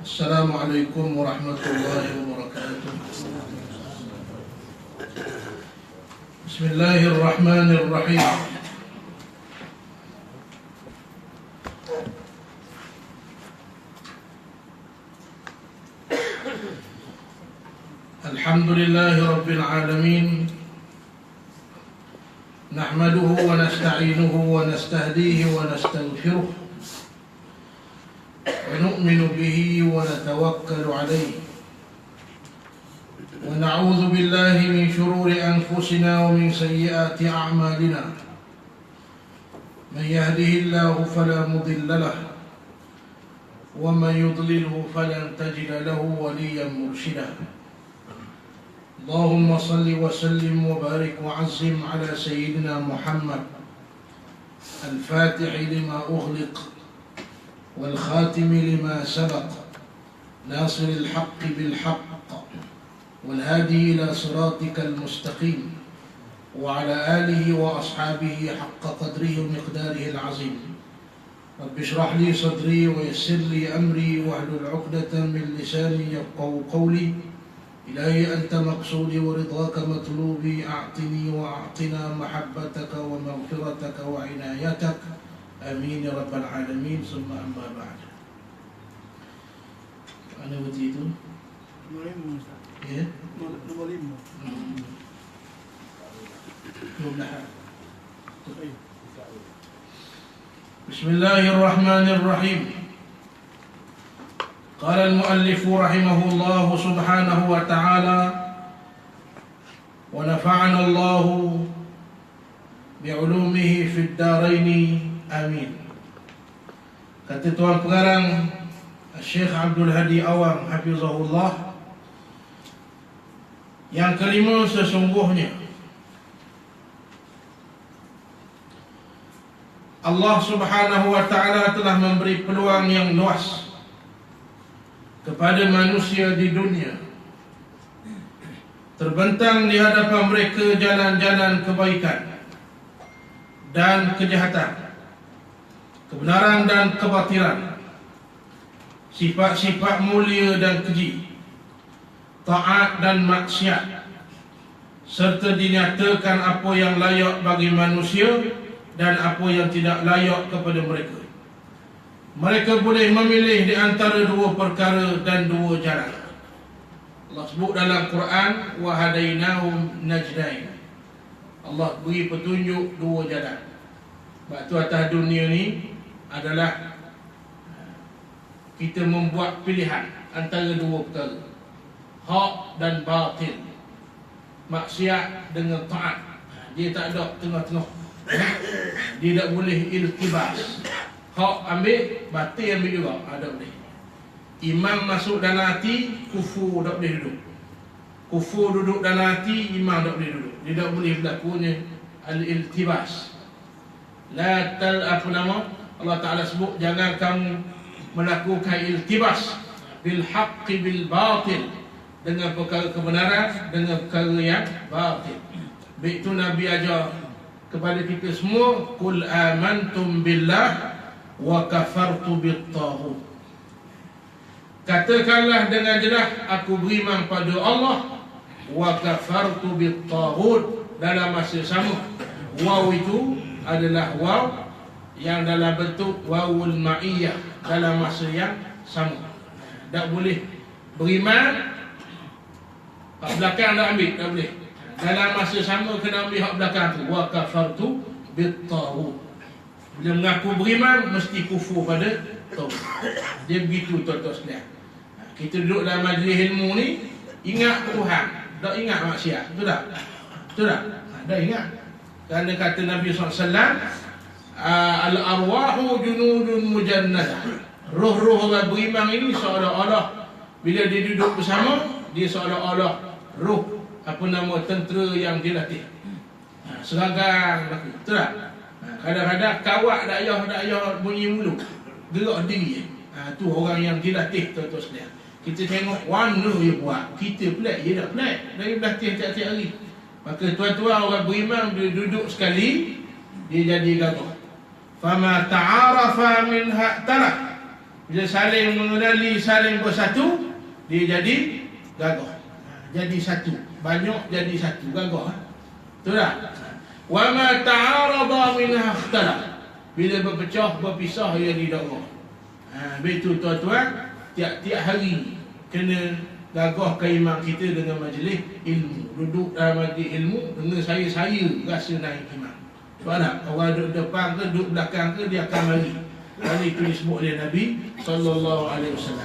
Assalamualaikum warahmatullahi wabarakatuh. Bismillahirrahmanirrahim. Alhamdulillahi rabbil alamin. Nahmaduhu wa nasta'inuhu wa nastahdihi wa nastaghfiruh. ونؤمن به ونتوكل عليه ونعوذ بالله من شرور أنفسنا ومن سيئات أعمالنا من يهده الله فلا مضل له ومن يضلله فلن تجد له وليا مرشدا اللهم صل وسلم وبارك وعظم على سيدنا محمد الفاتح لما أغلق والخاتم لما سبق ناصر الحق بالحق والهادي إلى صراطك المستقيم وعلى آله وأصحابه حق قدره ومقداره العظيم رب اشرح لي صدري ويسر لي أمري واحلل عقدة من لساني يفقهوا قولي إلهي أنت مقصودي ورضاك مطلوبي أعطني وأعطنا محبتك ومغفرتك وعنايتك Amin ya rabbal alamin. Summa amma ba'd. Mana bukti itu? Nombor 5 Ustaz. Ya? Nombor 5. Bismillahirrahmanirrahim. Qala al-muallif rahimahullah subhanahu wa ta'ala wa nafa'ana Allah bi'ulumihi fid daraini amin. Kata Tuan Pengarang Syekh Abdul Hadi Awang hafizahullah, yang kelima, sesungguhnya Allah subhanahu wa ta'ala telah memberi peluang yang luas kepada manusia di dunia. Terbentang di hadapan mereka jalan-jalan kebaikan dan kejahatan, kebenaran dan kebatilan, sifat-sifat mulia dan keji, taat dan maksiat, serta dinyatakan apa yang layak bagi manusia dan apa yang tidak layak kepada mereka. Mereka boleh memilih di antara dua perkara dan dua jalan. Allah sebut dalam Quran, wa hadainahum najdain. Allah beri petunjuk dua jalan. Sebab tu atas dunia ni adalah kita membuat pilihan antara dua perkara, hak dan batil, maksiat dengan taat. Dia tak ada tengah-tengah. Dia tak boleh iltibas. Hak ambil, batil ambil juga. Tak boleh. Imam masuk dalam hati, kufur tak boleh duduk. Kufur duduk dalam hati, imam tak boleh duduk. Dia tak boleh berlakunya al-iltibas. La apa nama? Allah Ta'ala sebut, jangan kamu melakukan iltibas bil haqqi bil batil, dengan perkara kebenaran dengan perkara yang batil. Baik itu Nabi ajar kepada kita semua, qul amantum billah wa kafartu bit taghut. Katakanlah dengan jelas, aku beriman pada Allah, wa kafartu bit taghut, dalam masa sama. Waw itu adalah waw yang dalam bentuk wawul ma'iyah, dalam masa yang sama. Tak boleh beriman hak belakang tak ambil, tak boleh. Dalam masa sama kena ambil hak belakang tu, wa kafartu bit taghut. Bila mengaku beriman, mesti kufur pada taghut. Dia begitu tuan-tuan sekalian. Kita duduk dalam majlis ilmu ni, ingat Tuhan, tak ingat maksiat. Betul tak? Betul tak? Tak ingat. Kerana kata Nabi SAW, al-arwahu junudun mujannadah. Roh-roh orang beriman ini seolah-olah bila dia duduk bersama, dia seolah-olah roh, apa nama, tentera yang dilatih. Seragam lelaki. Betul tak? Kadang-kadang kawat dakyah bunyi mulut, gerak diri. Tu orang yang dilatih, tuan-tuan sekalian. Kita tengok warna dia buat, kita pelik, dia tak pelik. Dari berlatih tiap-tiap hari. Maka tuan-tuan orang beriman, dia duduk sekali, dia jadi gagah. Fama ta'arafa minha talaf. Bila saling mengenali, saling bersatu, dia jadi gagah. Jadi satu. Banyak jadi satu. Gagah. Betul tak? Wa ma ta'arada minha ikhtalaf. Bila berpecah, berpisah, ia didakwa. Betul tuan-tuan, tiap-tiap hari kena gagahkan iman kita dengan majlis ilmu. Duduk dalam majlis ilmu, dengan saya rasa naik iman. Sebab tak? Orang duduk depan ke, duduk belakang ke, dia akan mari. Kali itu disebut oleh Nabi SAW.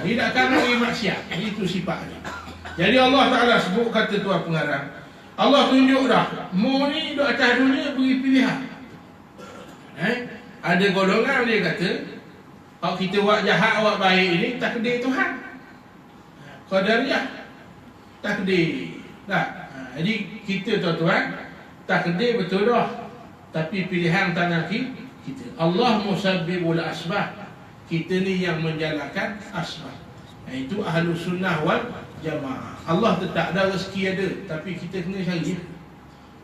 Dia tak akan mari maksiat. Itu sifatnya. Jadi Allah Ta'ala sebut, kata tuan pengarang, Allah tunjuk dah, mu ni duduk atas dunia beri pilihan. Ada golongan dia kata, kalau kita buat jahat, buat baik ini, takdir Tuhan. Qadariyah. Takdir. Tak? Jadi kita tuan-tuan, takdir betul dah. Tapi pilihan tanah kita. Allah musabbibul asbab. Kita ni yang menjalankan asbab. Itu ahlu sunnah wal jamaah. Allah tetap ada rezeki ada, tapi kita kena cari.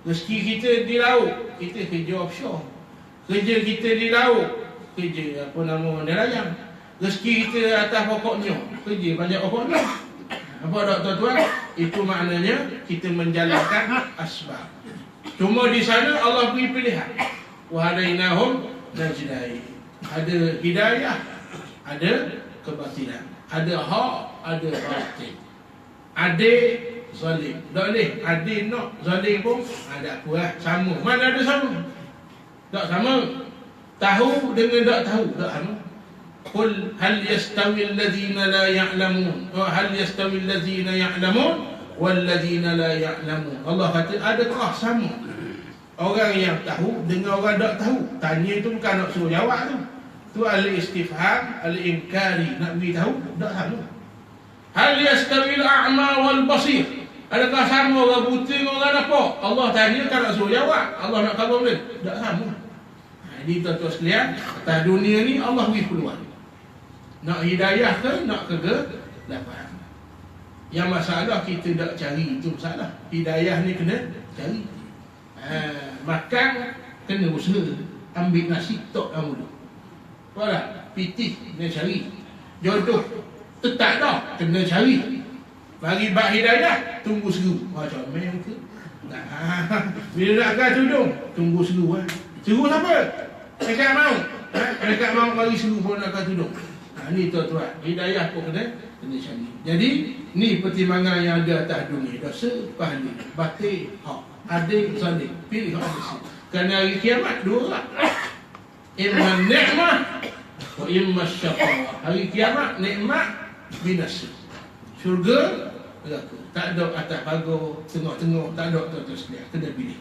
Rezeki kita di laut, kita kerja offshore. Kerja kita di laut, kerja apa nama nelayan. Rezeki kita atas pokoknya, kerja banyak pokoknya. Apa tak tuan-tuan? Itu maknanya kita menjalankan asbab. Cuma di sana Allah beri pilihan. Wa hadainahum najdain. Ada hidayah, ada kebatilan. Ada hak, ada batil. Adil, zalim. Tak boleh. Adil nak, zalim pun ada apa lah. Sama. Mana ada sama? Tak sama. Tahu dengan tak tahu, tak sama. Qul hal yastawi alladhina la ya'lamun wa hal yastawi alladhina ya'lamun wal ladhina la ya'lamun. Allah kata adakah sama orang yang tahu dengan orang tak tahu? Tanya tu bukan nak suruh jawab tu. Tu al-istifham, al-inkari, nak beritahu tak sama. Hal yastawi al-a'ma wal basir. Adakah sama orang buta dengan orang nampak? Allah tanya kan nak suruh jawab. Allah nak khabar boleh? Tak sama. Jadi tuan-tuan sekalian, atas dunia ni Allah beri peluang. Nak hidayah ke, nak kegelapan. Yang masalah kita tak cari, itu masalah. Hidayah ni kena cari. Makan kena usaha. Ambil nasi tok kamu dulu. Faham tak? Pitih kena cari. Jodoh tetap dah kena cari. Bagi bak hidayah, tunggu seru. Macam main ke? Bila nak agak tudung, tunggu seru. Seru siapa? Mereka mau. Mereka mau bagi seru pun nak agak tudung. Ni tuan-tuan, hidayah pun kena cari. Jadi ni pertimbangan yang ada atas dunia. Dosa, pahala, batil, hak, adil, zalim. Pilih hak bersih. Kerana hari kiamat dua orang. Imma ni'mah wa imma syaqawah. Hari kiamat nikmat binasa. Syurga, neraka. Tak ada atas pagar, tengok-tengok, tak ada tuan-tuan sekalian. Kena pilih.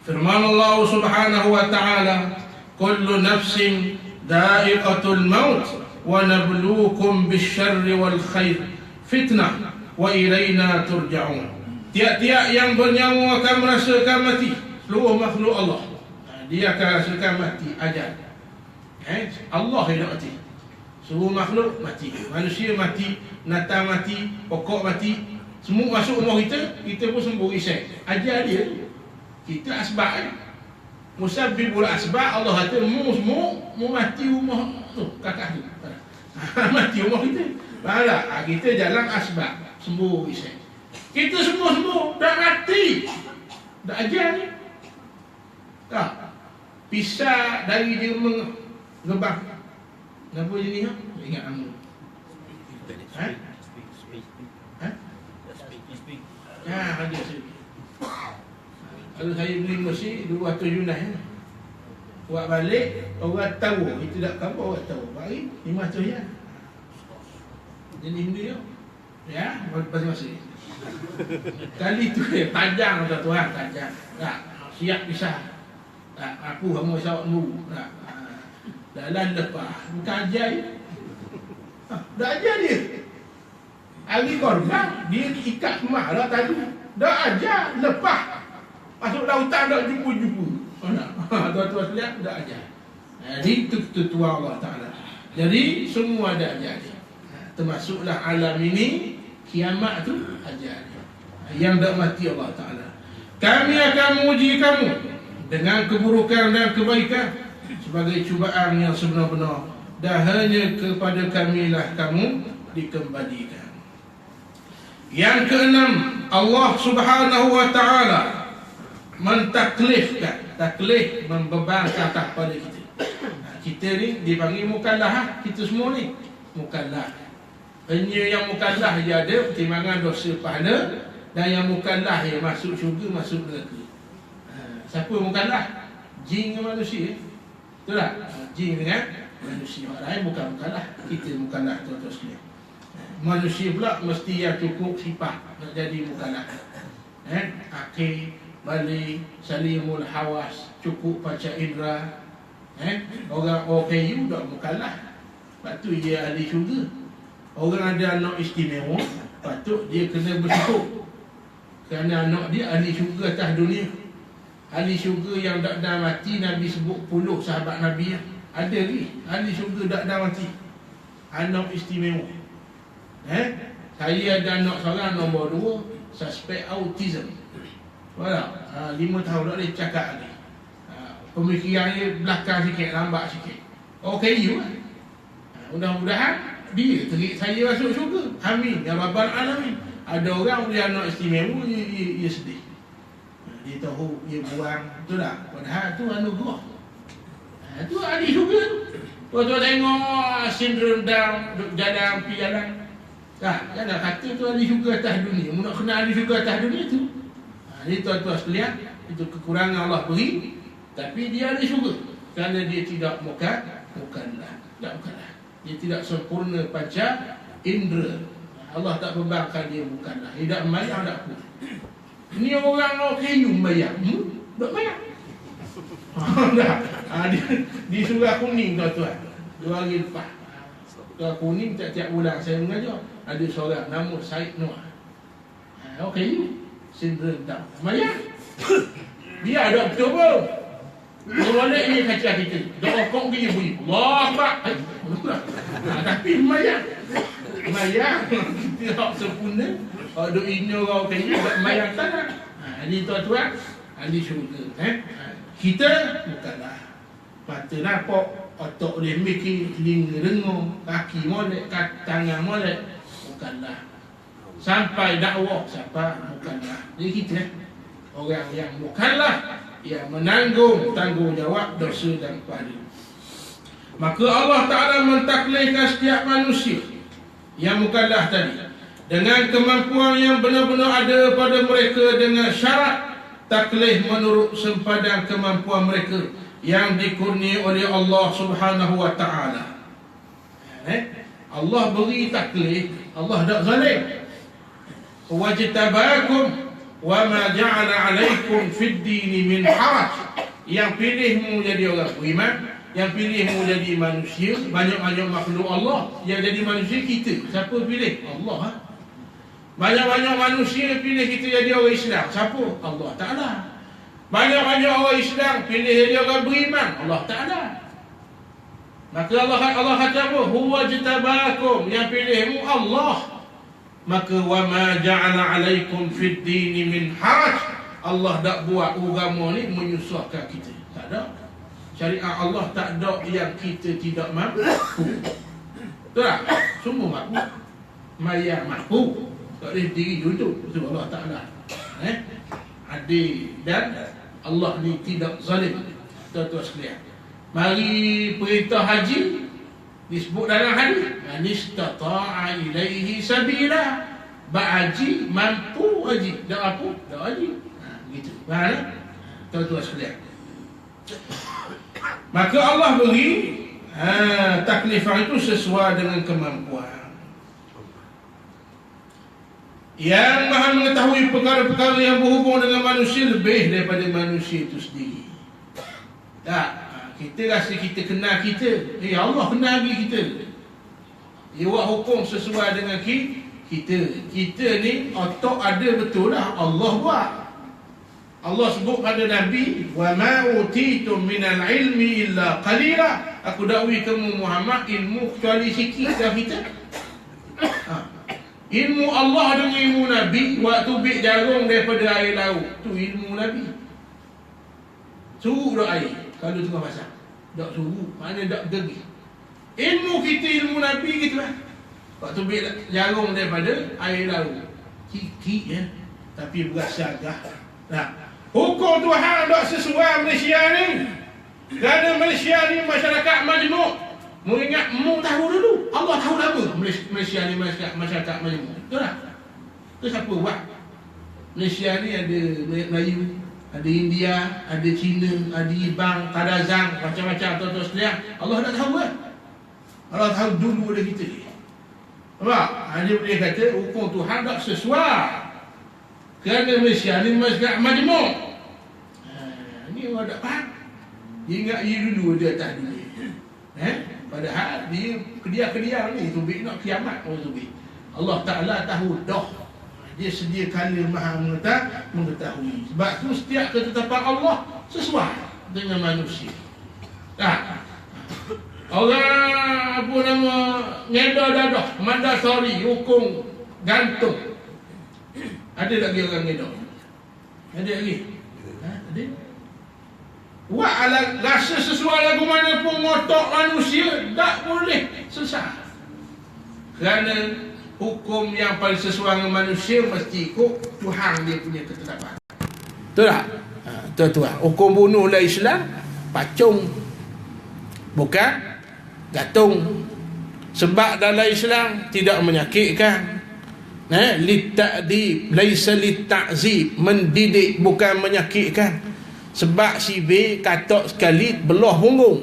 Firman Allah Subhanahu wa ta'ala, kullu nafsin da'iqatul maut wa nabluukum bisyarri wal khair fitnah wa ilaina turja'un. Tiap-tiap yang bernyawa akan merasakan mati. Seluruh makhluk Allah, dia akan rasakan mati, ajal. Allah yang nak mati. Seluruh makhluk mati. Manusia mati, binatang mati, pokok mati. Semua masuk umur kita, kita pun sembuh risai. Ajal dia. Kita asbab. Musabbibul asbab. Allah kata mu mati rumah tu, kakak tu. Mati rumah kita. Faham tak? Kita jalan asbab, sembuh risai. Kita sembuh, dah mati. Dah ajal ni. Tak. Pisah dari dia mengebang. Kenapa je ni? Ingat kamu. Ada sedikit. Kalau saya beli mesin 200 Yunai, buat balik, orang tahu. Itu tak kabar, orang tahu. Bagi 500 ya. Jadi Hindu ya, masing-masing. Kali tu panjang tuan-tuan, panjang. Tak, siap pisah. Tak, aku kamu sawatmu. Tak. Dalam lepas. Bukan ajar je. Dah ajar dia. Hari korban, dia ikat rumah dah tadi. Dah ajar, lepas. Masuk lautan dah jumpa-jumpa. Tuan-tuan sekalian, dah ajar. Jadi itu ketentuan Allah Ta'ala. Jadi semua ada ajar dia. Termasuklah alam ini, kiamat tu ajar dia. Yang tak mati Allah Ta'ala. Kami akan menguji kamu dengan keburukan dan kebaikan sebagai cubaan yang sebenar-benar dan hanya kepada kamilah kamu dikembalikan. Yang keenam, Allah Subhanahu wa ta'ala mentaklifkan, taklif membebankan atas pada kita. Kita ni dipanggil mukallaf, kita semua ni mukallaf. Hanya yang mukallaf dia ada pertimbangan dosa pahala, dan yang mukallaf yang masuk syurga, masuk neraka. Siapa mukallaf? Jin dengan manusia. Betul tak? Jin dengan manusia. Orang lain bukan mukallaf, kita mukallaf, tuan-tuan sekalian. Manusia pula mesti yang cukup sifat nak jadi mukallaf. Akil, balik, salimul hawas, cukup panca indera. Orang OKU dah mukallaf, patut dia ahli syurga. Orang ada anak istimewa, patut dia kena bersyukur kerana anak dia ahli syurga atas dunia. Ahli syurga yang tak dah mati, Nabi sebut 10 sahabat Nabi ada lagi ahli syurga tak dah mati, anak istimewa. Saya ada anak seorang nombor 2, suspek autism. Walau 5 tahun tak boleh cakap lagi. Pemikiran dia belakang sikit, lambat sikit. OKU kan. Mudah-mudahan dia terik saya masuk syurga. Amin ya rabbal alamin. Ada orang boleh anak istimewa, dia sedih. Dia tahu dia buang, betul tak? Padahal tu anugerah. Tu ahli syurga. Tuan-tuan tengok sindrom Down jalan pergi jalan. Jangan kata tu ahli syurga atas dunia. Nak kena ahli syurga atas dunia tu. Jadi tuan-tuan sekalian, itu kekurangan Allah beri, tapi dia ahli syurga kerana dia tidak mukallaf. Tak mukallaf. Dia tidak sempurna panca indera. Allah tak bebankan dia mukallaf. Dia tak membayar, tak pun. Ini orang OKU membayar. Tak bayar. Di surah kuning tuan-tuan, 2 hari lepas. Surah kuning tiap-tiap bulan saya mengajar. Ada seorang nama Syed Noah. OKU sindrom Down. Bayar. Biar ada betul pun. Dia balik ni kacau kita. Dia rokok dia bunyi. Allah Akbar. Tapi bayar. Kita tak sempurna. Duk ini orang kaya tak bayar tanah. Ini tuan-tuan, ahli syurga. Kita bukanlah mata nampak, otak boleh mikir, telinga dengar, kaki molek, tangan molek. Bukanlah. Sampai dakwah, sampai bukanlah. Jadi kita orang yang bukanlah, yang menanggung tanggungjawab dosa dan pahala. Maka Allah Ta'ala mentaklifkan setiap manusia yang mukallaf tadi dengan kemampuan yang benar-benar ada pada mereka, dengan syarat taklif menurut sempadan kemampuan mereka yang dikurniai oleh Allah Subhanahu wa Ta'ala. Allah beri taklif, Allah tak zalim. Wajtabakum wa ma ja'ala 'alaikum fid dini min haraj. Yang pilihmu jadi orang beriman, yang pilihmu jadi manusia, banyak-banyak makhluk Allah yang jadi manusia kita. Siapa pilih? Allah. Banyak-banyak manusia pilih kita jadi orang Islam. Siapa? Allah Ta'ala. Banyak-banyak orang Islam pilih jadi orang beriman. Allah Ta'ala. Maka Allah kata apa? Huwa jtabakum, yang pilihmu Allah. Maka wa ma ja'ala 'alaikum fid dini min haraj. Allah tak buat agama ni menyusahkan kita. Tak ada. Syariat Allah tak ada yang kita tidak mampu. Betul tak? Semua mampu. Maya mampu. Tak boleh diri duduk. Itu Allah Ta'ala. Adil. Dan Allah ni tidak zalim. Tuan-tuan sekalian, mari perintah haji disebut dalam hadis, man istata'a ilaihi sabila. Haji, mampu haji. Tak apa? Tak haji. Begitu. Faham? Tuan-tuan sekalian, maka Allah beri taklifan itu sesuai dengan kemampuan. Yang maha mengetahui perkara-perkara yang berhubung dengan manusia lebih daripada manusia itu sendiri. Tak, kita rasa kita kenal kita. Allah kenal lagi kita. Dia buat hukum sesuai dengan kita. Kita ni otak ada betul lah, Allah buat. Allah sebut pada Nabi, wa ma utitum minal ilmi illa qalila. Aku dakwi kamu Muhammad ilmu kecuali sikit dah kita. Ilmu Allah dengan ilmu Nabi, waktu bik jarum daripada air laut, tu ilmu Nabi. Suruh dak air kalau tengah masak. Tak suruh, mana tak pergi. Ilmu kita ilmu Nabi gitu lah. Waktu bil jarum daripada air laut. Kiki ya. Tapi berasa agak. Nah, hukum Tuhan tak sesuai Malaysia ni. Kerana Malaysia ni masyarakat majmuk. Mengingat mu tahu dulu. Allah tahu lama Malaysia ni masyarakat majmuk. Betul tak? Itu siapa buat? Malaysia ni ada Melayu, ada India, ada Cina, ada Ibang, Kadazang, macam-macam tuan-tuan sekalian. Allah dah tahu kan? Allah tahu dulu ada kita ni. Nampak? Dia boleh kata hukum Tuhan tak sesuai. Kerana Malaysia ni masyarakat majmuk. Ni orang tak faham. Dia ingat dia dulu dia atas dunia. Padahal dia kedia-kedia ni tubik nak kiamat orang tubik. Allah Ta'ala tahu dah. Dia sedia kala maha mengetahui. Sebab tu setiap ketetapan Allah sesuai dengan manusia. Orang apa nama ngeda dadah, mandatory hukum gantung. Ada lagi orang ngeda? Ada lagi? Ada? Buat rasa sesuai lagu mana pun ngotok manusia, tak boleh sesat. Kerana hukum yang paling sesuai dengan manusia mesti ikut Tuhan dia punya ketetapan. Betul tak? Tuan-tuan, hukum bunuh dalam Islam pacung, bukan gantung. Sebab dalam Islam tidak menyakitkan. Litta'dib laisa litta'zib, mendidik bukan menyakitkan. Sebab si B katok sekali belah punggung,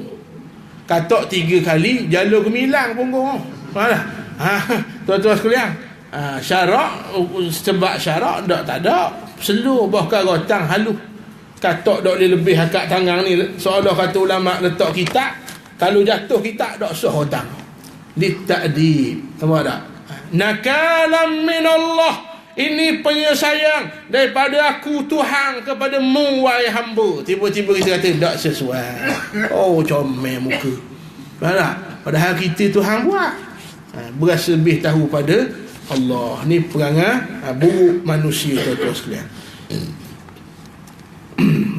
katok 3 kali jalur gemilang punggung. Tuan-tuan sekalian, syarak sebab syarak tak ada seluruh bahkan rotang halus. Katok tak boleh lebih akak tangan ni. Seolah kata ulama letak kitab, kalau jatuh kitab tak sah rotang. Litta'dib, nampak tak? Nakalam min Allah, ini penyayang daripada aku Tuhan kepada mu wahai hamba. Tiba-tiba kita kata tak sesuai. Oh, comel muka. Faham tak? Padahal kita Tuhan buat. Berasa lebih tahu pada Allah. Ni perangai buruk manusia, tuan-tuan sekalian.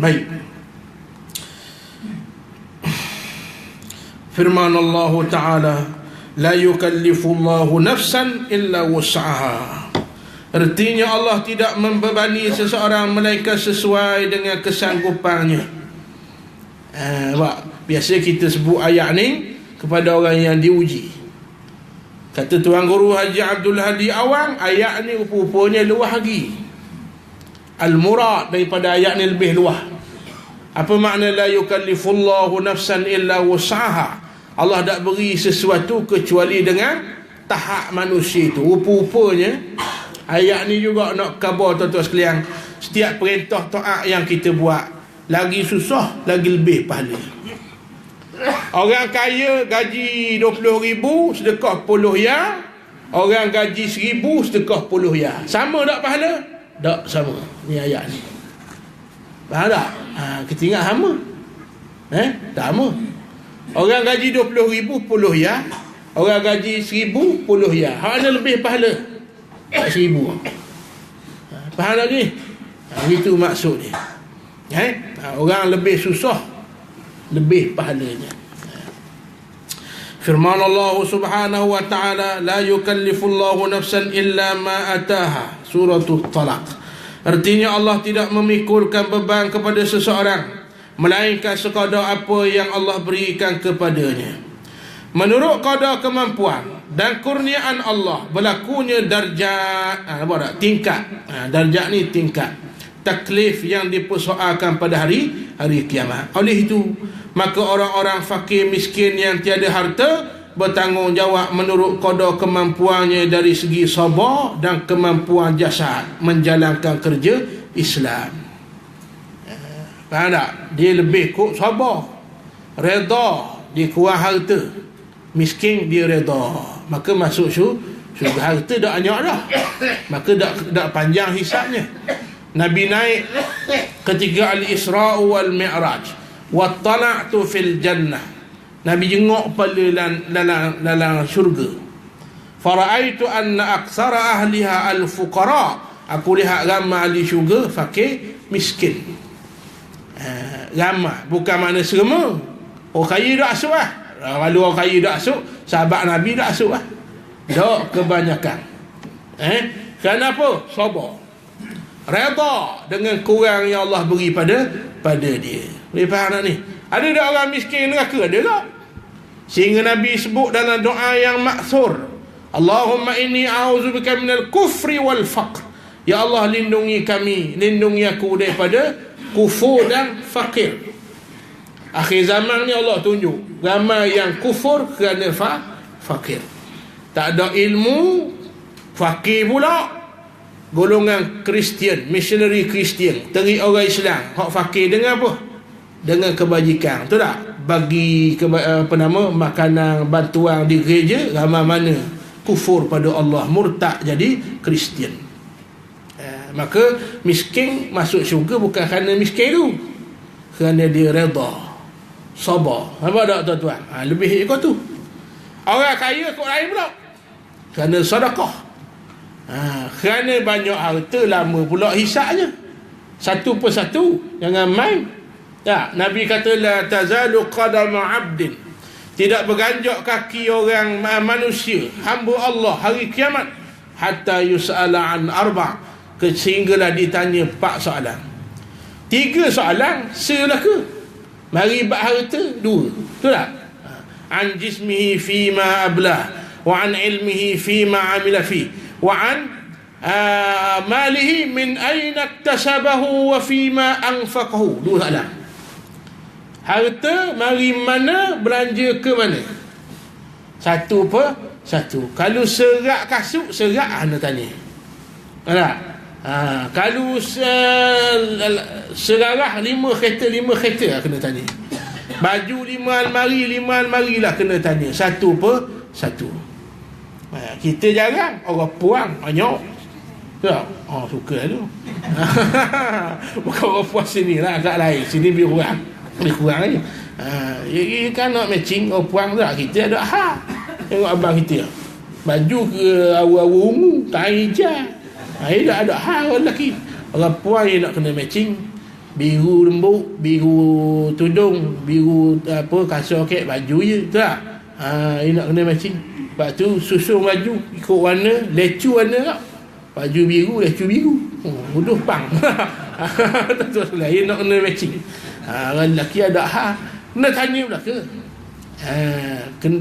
Baik. Firman Allah Ta'ala, la yukallifullahu nafsan illa wus'aha. Artinya Allah tidak membebani seseorang melainkan sesuai dengan kesanggupannya. Biasa kita sebut ayat ni kepada orang yang diuji. Kata Tuan Guru Haji Abdul Hadi Awang, ayat ni rupa-rupanya luah lagi. Al-murad daripada ayat ni lebih luah. Apa makna la yukallifullahu nafsan illa wus'aha? Allah tak beri sesuatu kecuali dengan tahap manusia itu. Rupa-rupanya ayat ni juga nak khabar tuan-tuan sekalian, setiap perintah taat yang kita buat, lagi susah, lagi lebih pahala. Orang kaya gaji 20,000 sedekah 10 ya. Orang gaji 1,000 sedekah 10 ya. Sama tak pahala? Tak sama. Ni ayat ni. Faham tak? Kita ingat sama. Tak sama. Orang gaji 20,000 10 ya. Orang gaji 1,000 10 ya. Hak mana lebih pahala? 1,000. Faham tak ni? Itu maksud dia. Orang lebih susah, lebih pahalanya. Firman Allah Subhanahu wa ta'ala, la yukallifullahu nafsan illa ma ataha. Suratul Talaq. Artinya Allah tidak memikulkan beban kepada seseorang melainkan sekadar apa yang Allah berikan kepadanya. Menurut kadar kemampuan dan kurniaan Allah berlakunya darjat, tingkat. Darjat ni tingkat taklif yang dipersoalkan pada hari kiamat. Oleh itu, maka orang-orang fakir miskin yang tiada harta bertanggungjawab menurut kadar kemampuannya dari segi sabar dan kemampuan jasad menjalankan kerja Islam. Faham tak? Dia lebih kok sabar, reda, dia kurang harta. Miskin dia reda, maka masuk syurga. Harta dah banyak dah, maka dah panjang hisabnya. Nabi naik ketika Al-Isra' wal Mi'raj, wattala'tu fil jannah. Nabi jengok pada dalam syurga. Fara'aitu anna aksara ahliha al-fuqara. Aku lihat ramai ahli syurga fakir miskin. Ramai bukan makna semua. Oh kaya dah aswah, Kalau orang kaya tak asuk, sahabat Nabi tak asuk lah. Tak kebanyakan. Kenapa? Sabar. Redha dengan kurang yang Allah beri pada dia. Boleh faham tak ni? Ada tak orang miskin neraka? Ada tak? Sehingga Nabi sebut dalam doa yang maksur, Allahumma inni a'udzubika minal kufri wal faqr. Ya Allah, lindungi kami, lindungi aku daripada kufur dan fakir. Akhir zaman ni Allah tunjuk ramai yang kufur kerana fakir. Tak ada ilmu, fakir pula. Golongan Kristian, missionary Kristian, teri orang Islam, hak fakir dengan apa? Dengan kebajikan. Betul tak? Bagi makanan, bantuan di gereja, ramai mana kufur pada Allah, murtad jadi Kristian. Maka miskin masuk syurga bukan kerana miskin tu, kerana dia redha, sabar. Nampak tak tuan-tuan? Lebih ikut tu. Orang kaya ikut lain pula, kerana sedekah. Kerana banyak harta, lama pula hisapnya. Satu persatu, jangan main. Ya, Nabi kata la tazalu qadama 'abdin, tidak berganjak kaki orang manusia, hamba Allah hari kiamat, hatta yus'ala an arba', sehinggalah ditanya 4 soalan. 3 soalan selaka. Mari bab harta 2. Betul tak? An jismihi fima ablah, wa an ilmihi fima amila fi, wa an malihi min aina iktasabahu wa fima anfaqahu. 2 soalan. Harta mari mana, belanja ke mana? Satu. Kalau serak kasut, serak anda tanya. Tak? Kalau serarah 5 kereta kena tanya. Baju 5 almari lah kena tanya. Satu. Kita jarang, orang puang banyak. Tak? Suka tu. Bukan orang puang sini lah, agak lain. Sini lebih kurang lagi. Kan nak matching orang puang tak? Kita ada tengok abang kita, baju ke awu-awu ungu, kain hijau. Dia ada orang lelaki. Orang puan dia nak kena matching. Biru lembut, biru tudung, biru kasut kek, baju je. Betul tak? Dia nak kena matching. Lepas tu susun baju ikut warna, lecu warna tak? Baju biru, lecu biru. Bodoh pang. Betul lah. Dia nak kena matching. Orang lelaki ada kena tanya pula ke?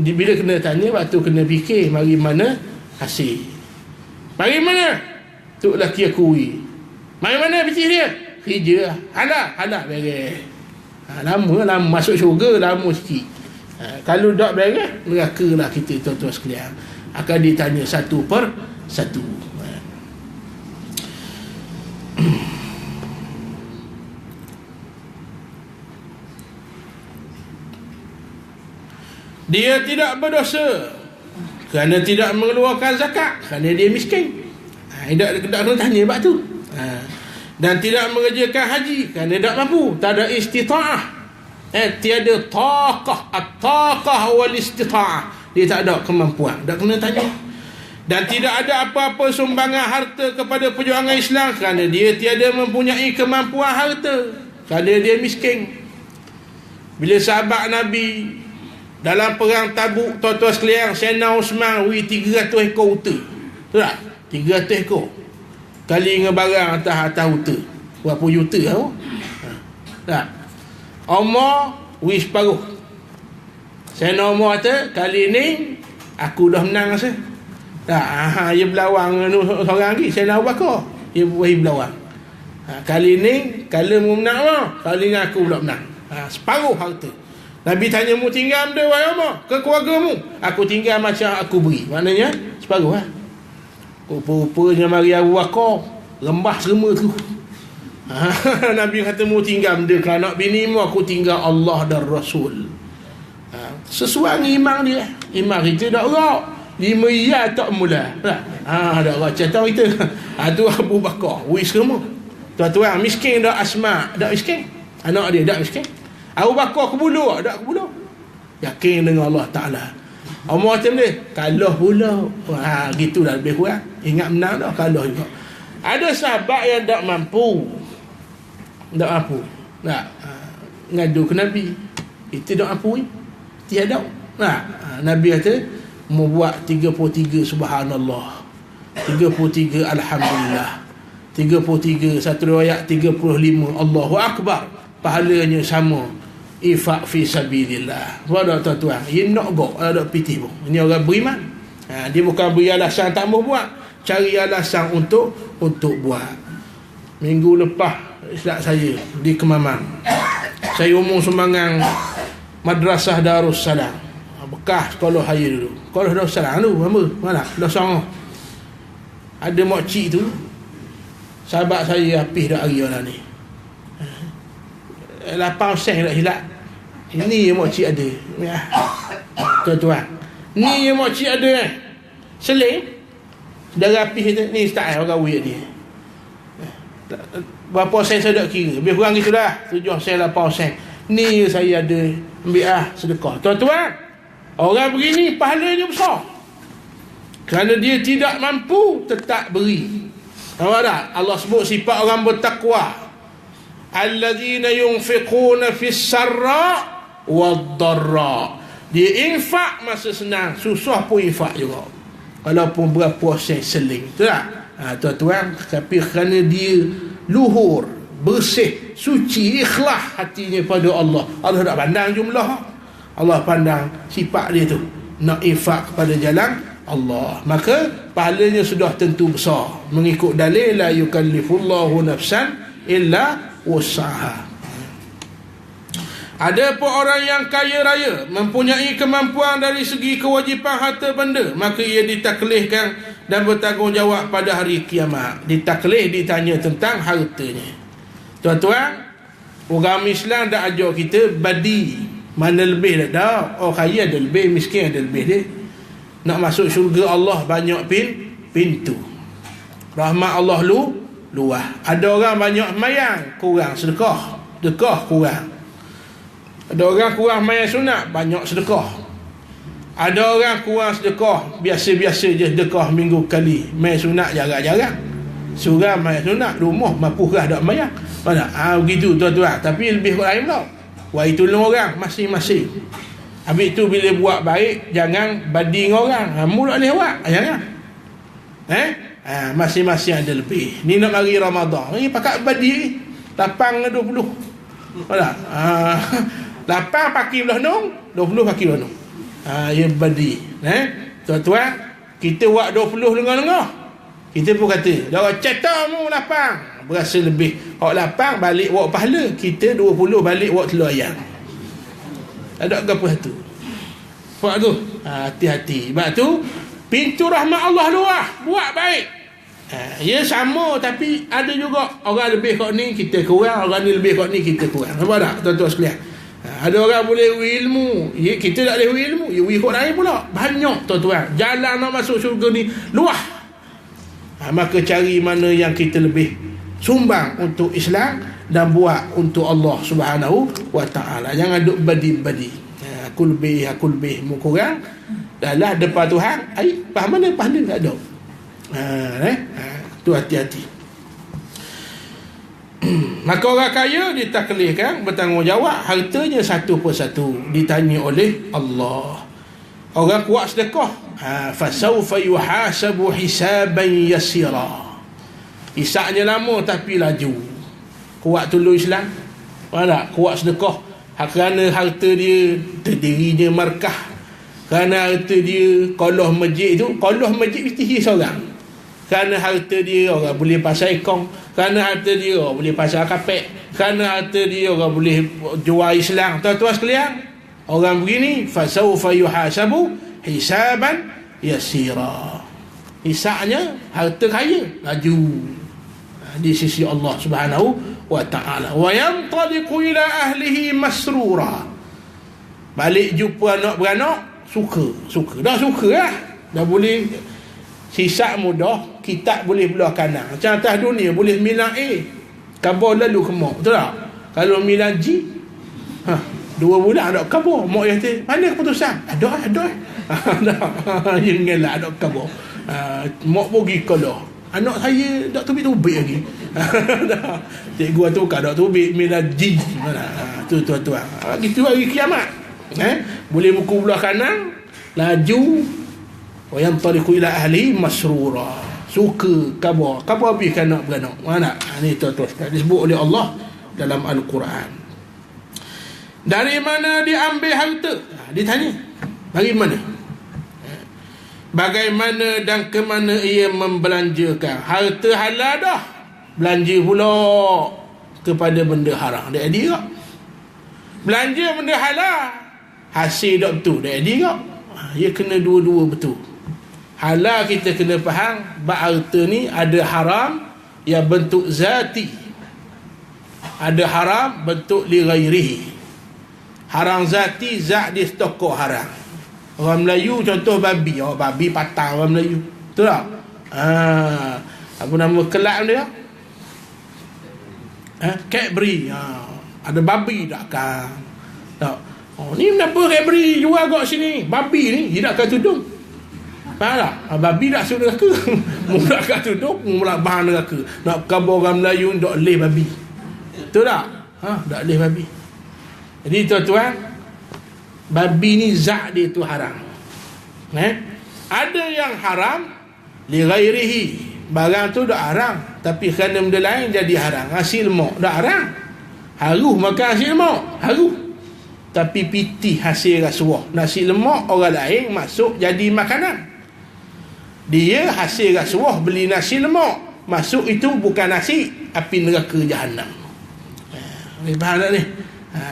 Bila kena tanya, lepas tu kena fikir mari mana hasil. Mari mana? Tok lelaki akui. Mari mana bisnes dia? Kerja. Halal beres. Lama masuk syurga, lama sikit. Kalau tak beres, neraka lah kita, tuan-tuan sekalian. Akan ditanya satu per satu. Dia tidak berdosa kerana tidak mengeluarkan zakat, kerana dia miskin. Tak kena tanya bab tu. Dan tidak mengerjakan haji kerana tak mampu, tak ada istita'ah. Tiada taqah, at-taqah wal istita'ah. Dia tak ada kemampuan, tak kena tanya. Dan tidak ada apa-apa sumbangan harta kepada perjuangan Islam kerana dia tiada mempunyai kemampuan harta, kerana dia miskin. Bila sahabat Nabi dalam perang Tabuk, tuan-tuan sekalian, Sayyidina Osman 300 ekor unta. Betul tak? 300 ekor. Kali dengan barang atas unta. Berapa juta tau? Tak? Umar separuh. Sayyidina Umar kata, kali ni aku dah menang rasa. Tak? Dia berlawang seorang lagi, Sayyidina Abu Bakar. Dia berlawang. Kali ni kalau mu menang lah, kali ni aku pula menang. Separuh harta. Nabi tanya, mu tinggal benda wahai Umar ke keluarga mu? Aku tinggal macam aku beri. Maknanya separuh lah. Rupa-rupanya mari Abu Bakar rembah semua tu. Nabi kata, mu tinggal benda ke anak bini mu, aku tinggal Allah dan Rasul. Sesuai dengan iman dia. Iman kita tak rak 5 ya tak mula. Tak rak catang kita. Tu Abu Bakar wis semua. Tuan-tuan, miskin dak Asma, dak miskin. Anak dia dak miskin. Abu Bakar kebulu, dak kebulu. Yakin dengan Allah Ta'ala. Umar macam dia, kalah pula. Gitulah lebih kurang. Ingat menang dah, kalah juga. Ada sahabat yang tak mampu. Tak ngadu ke Nabi. Itu tak mampu. Tiada. Nabi kata mau buat 33 subhanallah, 33 alhamdulillah, 33 satu riwayat 35 Allahu akbar, pahalanya sama infak fi sabilillah. Wadah tuan-tuan, you nak go ada piti pun. Ini orang beriman. Dia bukan beri alasan tak mau buat, cari alasan untuk buat. Minggu lepas silap saya di Kemaman, saya umum sumbangan Madrasah Darussalam, bekas sekolah saya dulu. Sekolah Darussalam tu apa? Mana? Dah Songoh. Ada makcik tu, sahabat saya Hafiz dak hari orang ni. 8 sen tak silap. Ini yang makcik ada. Ya. Tuan-tuan, ni yang makcik ada. Seling saudara Hafiz kata, ni ustaz orang kahwin dia. Berapa sen saya tak kira, lebih kurang gitulah, 7 sen 8 sen. Ni saya ada, ambil sedekah. Tuan-tuan, orang begini pahalanya besar, kerana dia tidak mampu tetap beri. Nampak tak? Allah sebut sifat orang bertakwa, allazina yunfiquna fis sarra wad darra. Dia infak masa senang, susah pun infak juga, walaupun berapa sen seling. Betul tak? Tuan-tuan, tapi kerana dia luhur, bersih, suci, ikhlas hatinya pada Allah, Allah tak pandang jumlah, Allah pandang sifat dia tu, nak infak kepada jalan Allah, maka pahalanya sudah tentu besar, mengikut dalil la yukallifullahu nafsan illa wus'aha. Ada pun orang yang kaya raya, mempunyai kemampuan dari segi kewajipan harta benda, maka ia ditaklihkan dan bertanggungjawab pada hari kiamat. Ditaklih, ditanya tentang hartanya. Tuan-tuan, agama Islam dah ajar kita badi, mana lebih dah. Oh, kaya ada lebih, miskin ada lebih dia. Nak masuk syurga Allah banyak pintu. Rahmat Allah luah. Ada orang banyak mayang, kurang sedekah kurang. Ada orang kurang mayang sunat, banyak sedekah. Ada orang kurang sedekah, biasa-biasa je sedekah minggu kali, mayang sunat jarang-jarang. Surah mayang sunat, rumah mampulah dak mayang. Mana? Begitu tuan-tuan. Tapi lebih lain pula, wahai tolong orang masing-masing. Habis tu bila buat baik, jangan banding orang. Mu tak boleh buat, jangan. Masing-masing ada lebih. Ni nak mari Ramadan, ni pakat badi 8 ke 20. Mana? 8 pakai belah nung, 20 pakai belah nung. Ya badi. Tuan-tuan, kita buat 20 lengah-lengah, kita pun kata dah cetak mu 8, berasa lebih. Hak 8 balik buat pahala, kita 20 balik buat telur ayam. Ada apa tu? Sebab tu hati-hati. Sebab tu pintu rahmat Allah luah, buat baik. Ya sama, tapi ada juga orang lebih kat ni, kita kurang. Orang ni lebih kat ni, kita kurang. Nampak tak tuan-tuan sekalian? Ada orang boleh ilmu, kita tak boleh ilmu, ikut lain pula. Banyak tuan-tuan, jalan nak masuk syurga ni luah. Maka cari mana yang kita lebih sumbang untuk Islam dan buat untuk Allah Subhanahu wa ta'ala. Jangan duk badi-badi, aku lebih mu kurang. Dahlah depan Tuhan, faham mana pahala tak ada. Tu hati-hati. Maka orang kaya ditaklihkan, bertanggungjawab hartanya satu persatu, ditanya oleh Allah. Orang kuat sedekah, fasawfa yuhasabu hisaban yasira. Hisabnya lama tapi laju. Kuat tolong Islam, tak? Kuat sedekah, kerana harta dia terdirinya markah, kerana harta dia kolah masjid tu, kolah masjid mesti dia seorang. Kerana harta dia orang boleh pasal kong, kerana harta dia orang boleh pasal kapek, kerana harta dia orang boleh jual Islam. Tuan-tuan sekalian, orang begini fasawfa yuhasabu hisaban yasira. Hisabnya harta kaya laju di sisi Allah Subhanahu wa ta'ala. Wa yantaliqu ila ahlihi masrura. Balik jumpa anak beranak, suka. Dah suka lah. Dah boleh hisab mudah, kitab boleh belah kanan. Macam atas dunia boleh milah A, khabar lalu ke mak. Betul tak? Kalau milah G, 2 bulan ada khabar. Mak kata, mana keputusan? Ada. Janganlah ada khabar. Mak pergi kalau anak saya tak tubik-tubik lagi. Cikgu tu kan tak tubik, milah G. Tu tuan-tuan. Gitu hari kiamat. Boleh buku belah kanan, laju wa yantariqu ila ahli masrura, suka khabar habis kan nak beranak. Mana ni tuan-tuan disebut oleh Allah dalam Al-Quran. Dari mana diambil harta? Ditanya dari mana, bagaimana dan ke mana ia membelanjakan. Harta halal dah, belanja pula kepada benda haram. Dia adil tak? Belanja benda halal, hasil tak betul, dia adil tak? Ia kena dua-dua betul. Halal kita kena faham, harta ni ada haram yang bentuk zati, ada haram bentuk li ghairihi. Haram zati, zat dia stokok haram. Orang Melayu contoh babi, babi patah orang Melayu, betul tak? Apa nama kelak dia? Cadbury. Ada babi tak kan? Tak. Ni kenapa Cadbury jual kat sini? Babi ni dia tak tudung. Faham tak? Babi tak suruh neraka. Mula kat tudung, mula bahan neraka. Nak khabar orang Melayu tak leh babi. Betul tak? Tak leh babi. Jadi tuan-tuan, babi ni zat dia tu haram. Ada yang haram li ghairihi, barang tu dah haram, tapi kerana benda lain jadi haram. Nasi lemak dah haram, haruh makan nasi lemak, haruh. Tapi piti hasil rasuah. Nasi lemak orang lain masuk jadi makanan, dia hasil rasuah beli nasi lemak, masuk itu bukan nasi, api neraka jahanam. Faham tak ni?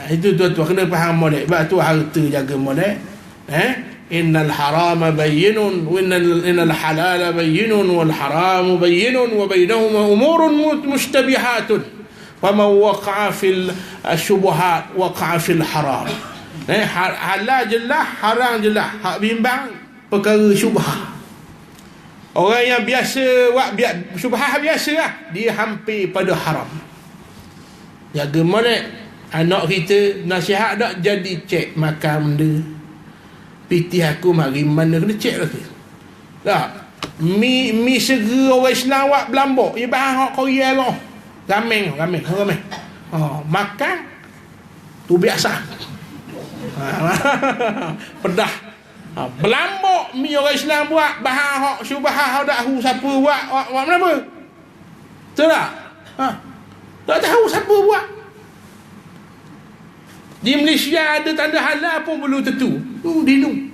Itu tuan-tuan kena faham molek. Sebab tu harta jaga molek. Innal harama bayyinun wa innal halala bayyinun wal haramu bayyinun wa bainahuma umurun mushtabihatun faman waqa'a fil syubuhat waqa'a fil haram. Halal jelas, haram jelas, hak bimbang perkara syubhat. Orang yang biasa syubhat biasa lah, dia hampir pada haram. Jaga molek. Anak kita nasihat tak, jadi cek makan benda. Piti aku mari mana kena cek lagi. Tak. Mi segera orang Islam buat belambok. Ia bahan hak Korea lah. Rameng. Makan tu biasa. Pedah. Belambok mi orang Islam buat bahan hak syubhat tak tahu siapa buat apa. Betul tak? Tak tahu siapa buat. Di Malaysia ada tanda halal pun belum tentu. Dinu.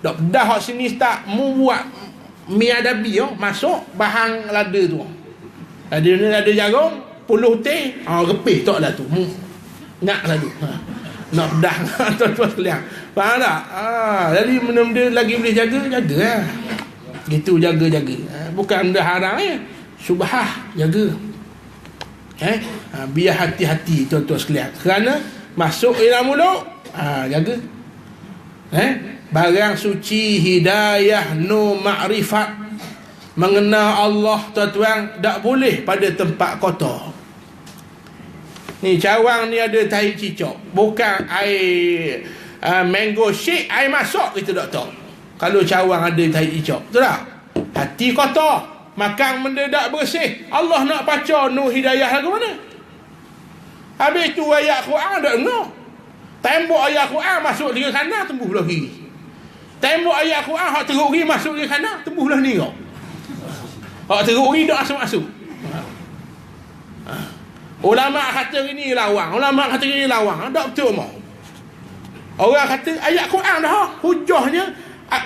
Dak pedah hak sini tak mu buat mi adabi masuk bahan lada tu. Ada jagung, puluh teh, repih taklah tu. Nak ladu. Nak pedah tuan-tuan sekalian. Faham tak? Jadi benda-benda lagi boleh jaga lah. Gitu jaga. Bukan benda haram syubhah jaga. Biar hati-hati tuan-tuan sekalian. Kerana masuk dalam mulut, jaga. Barang suci, hidayah, nur, makrifat, mengenal Allah tuan-tuan, tak boleh pada tempat kotor. Ni cawang ni ada tahi cicak, bukan air mango shake, air masak kita tak tahu. Kalau cawang ada tahi cicak, betul tak? Hati kotor, makan benda tak bersih. Allah nak baca nur hidayah lagu mana? Habis tu ayat Quran tak dengar. Tembok ayat Quran masuk di kanan, tembus belah kiri. Tembok ayat Quran hak teruk kiri masuk di kanan, tembus belah ni kau. Hak teruk kiri tak masuk. Ulama kata ini lawang, ulama kata ini lawang, tak betul mau. Orang kata ayat Quran dah, hujahnya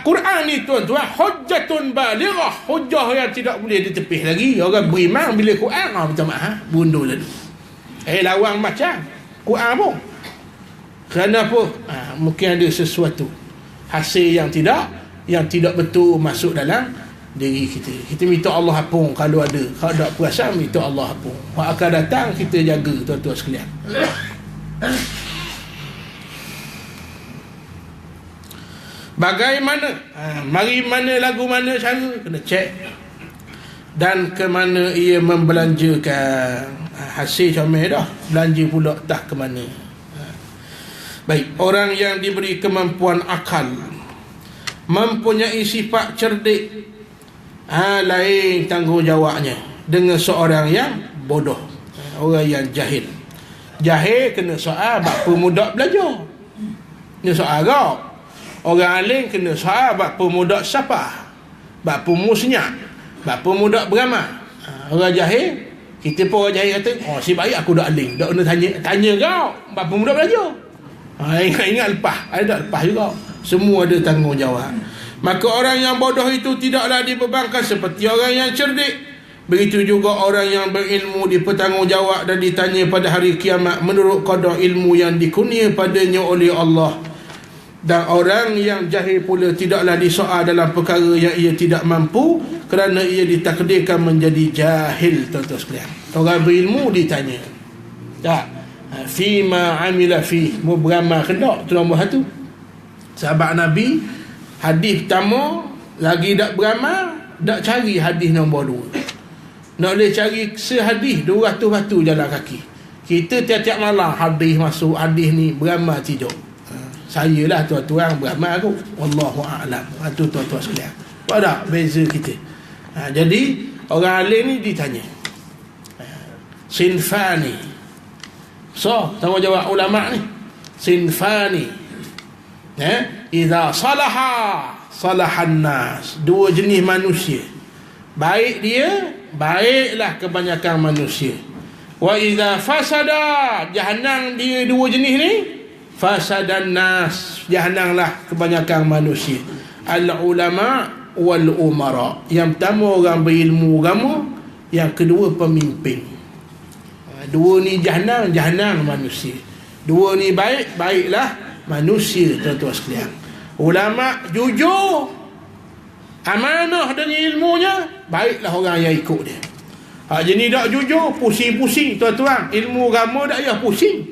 Quran ni tuan-tuan hujjatun balighah, hujah yang tidak boleh ditepis lagi. Orang beriman bila Quran minta maaf, bundur lalu. Lawang macam Quran pun. Kerana apa? Mungkin ada sesuatu hasil yang tidak betul masuk dalam diri kita. Kita minta Allah ampun kalau ada. Kalau tak perasan, minta Allah ampun. Hak akan datang kita jaga tuan-tuan sekalian. Bagaimana? Mari mana lagu mana cara kena cek. Dan ke mana ia membelanjakan. Hasil comel dah, belanja pula tak ke mana. Baik, orang yang diberi kemampuan akal, mempunyai sifat cerdik, lain tanggungjawabnya dengan seorang yang bodoh, orang yang jahil. Jahil kena soal bapa muda belajar. Ni soal kau. Orang alim kena soal bab pemudak siapa? Bab pemusnyak. Bab pemudak beramal. Orang jahil, kita pun orang jahil kata, oh si baik aku dak alim. Dak kena tanya kau. Bab pemudak belajar. Ingat lepas. Ada tak lepas juga. Semua ada tanggungjawab. Maka orang yang bodoh itu tidaklah dibebankan seperti orang yang cerdik. Begitu juga orang yang berilmu dipertanggungjawab dan ditanya pada hari kiamat menurut qadar ilmu yang dikurnia padanya oleh Allah. Dan orang yang jahil pula tidaklah disoal dalam perkara yang ia tidak mampu kerana ia ditakdirkan menjadi jahil. Tuan-tuan sekalian, orang berilmu ditanya tak fima amila fi, mu beramal kendak. Tu nombor satu. Sahabat Nabi, hadis pertama lagi tak beramal, tak cari hadis nombor dua. Nak boleh cari sehadis 200 batu jalan kaki. Kita tiap-tiap malam hadis masuk, hadis ni, beramal tidak. Saya lah tuan-tuan beramal aku. Wallahu a'lam. Itu tuan-tuan sekalian. Ada beza kita. Jadi orang alim ni ditanya. Sinfani. So, tanggungjawab ulama ni. Sinfani. Idza salaha salahan nas. Dua jenis manusia. Baik dia, baiklah kebanyakan manusia. Wa idza fasada, jahanam dia dua jenis ni, fasadan nas, jahanamlah kebanyakan manusia. Al ulama wal umara. Yang pertama orang berilmu agama, yang kedua pemimpin. Dua ni jahanam, jahanam manusia. Dua ni baik, baiklah manusia. Tuan-tuan sekalian, ulama jujur, amanah dengan ilmunya, baiklah orang yang ikut dia. Jenis tak jujur, pusing-pusing tuan-tuan. Ilmu agama tak payah pusing,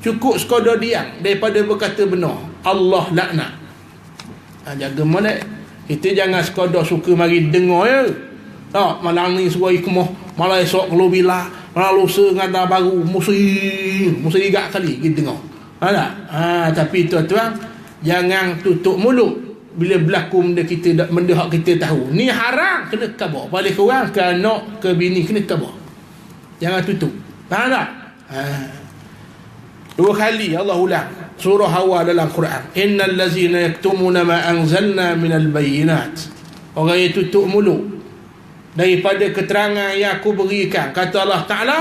cukup sekadar diam daripada berkata benar. Allah laknat. Jaga molek. Kita jangan sekadar suka mari dengar je. Tak, malam ni suruh ikmah, malam esok keluar bila, malam lusa ngada baru musuh igak kali kita dengar. Tak? Tapi tuan-tuan, jangan tutup mulut bila berlaku benda kita, benda hak kita tahu ni haram, kena khabar. Balik orang ke anak ke bini, kena khabar. Jangan tutup. Faham tak? Dua kali Allah ulang surah Hawa dalam Quran. Innal ladzina yaktumuna ma anzalna minal bayyinat. Orang yang tutup mulut daripada keterangan yang aku berikan, kata Allah Ta'ala,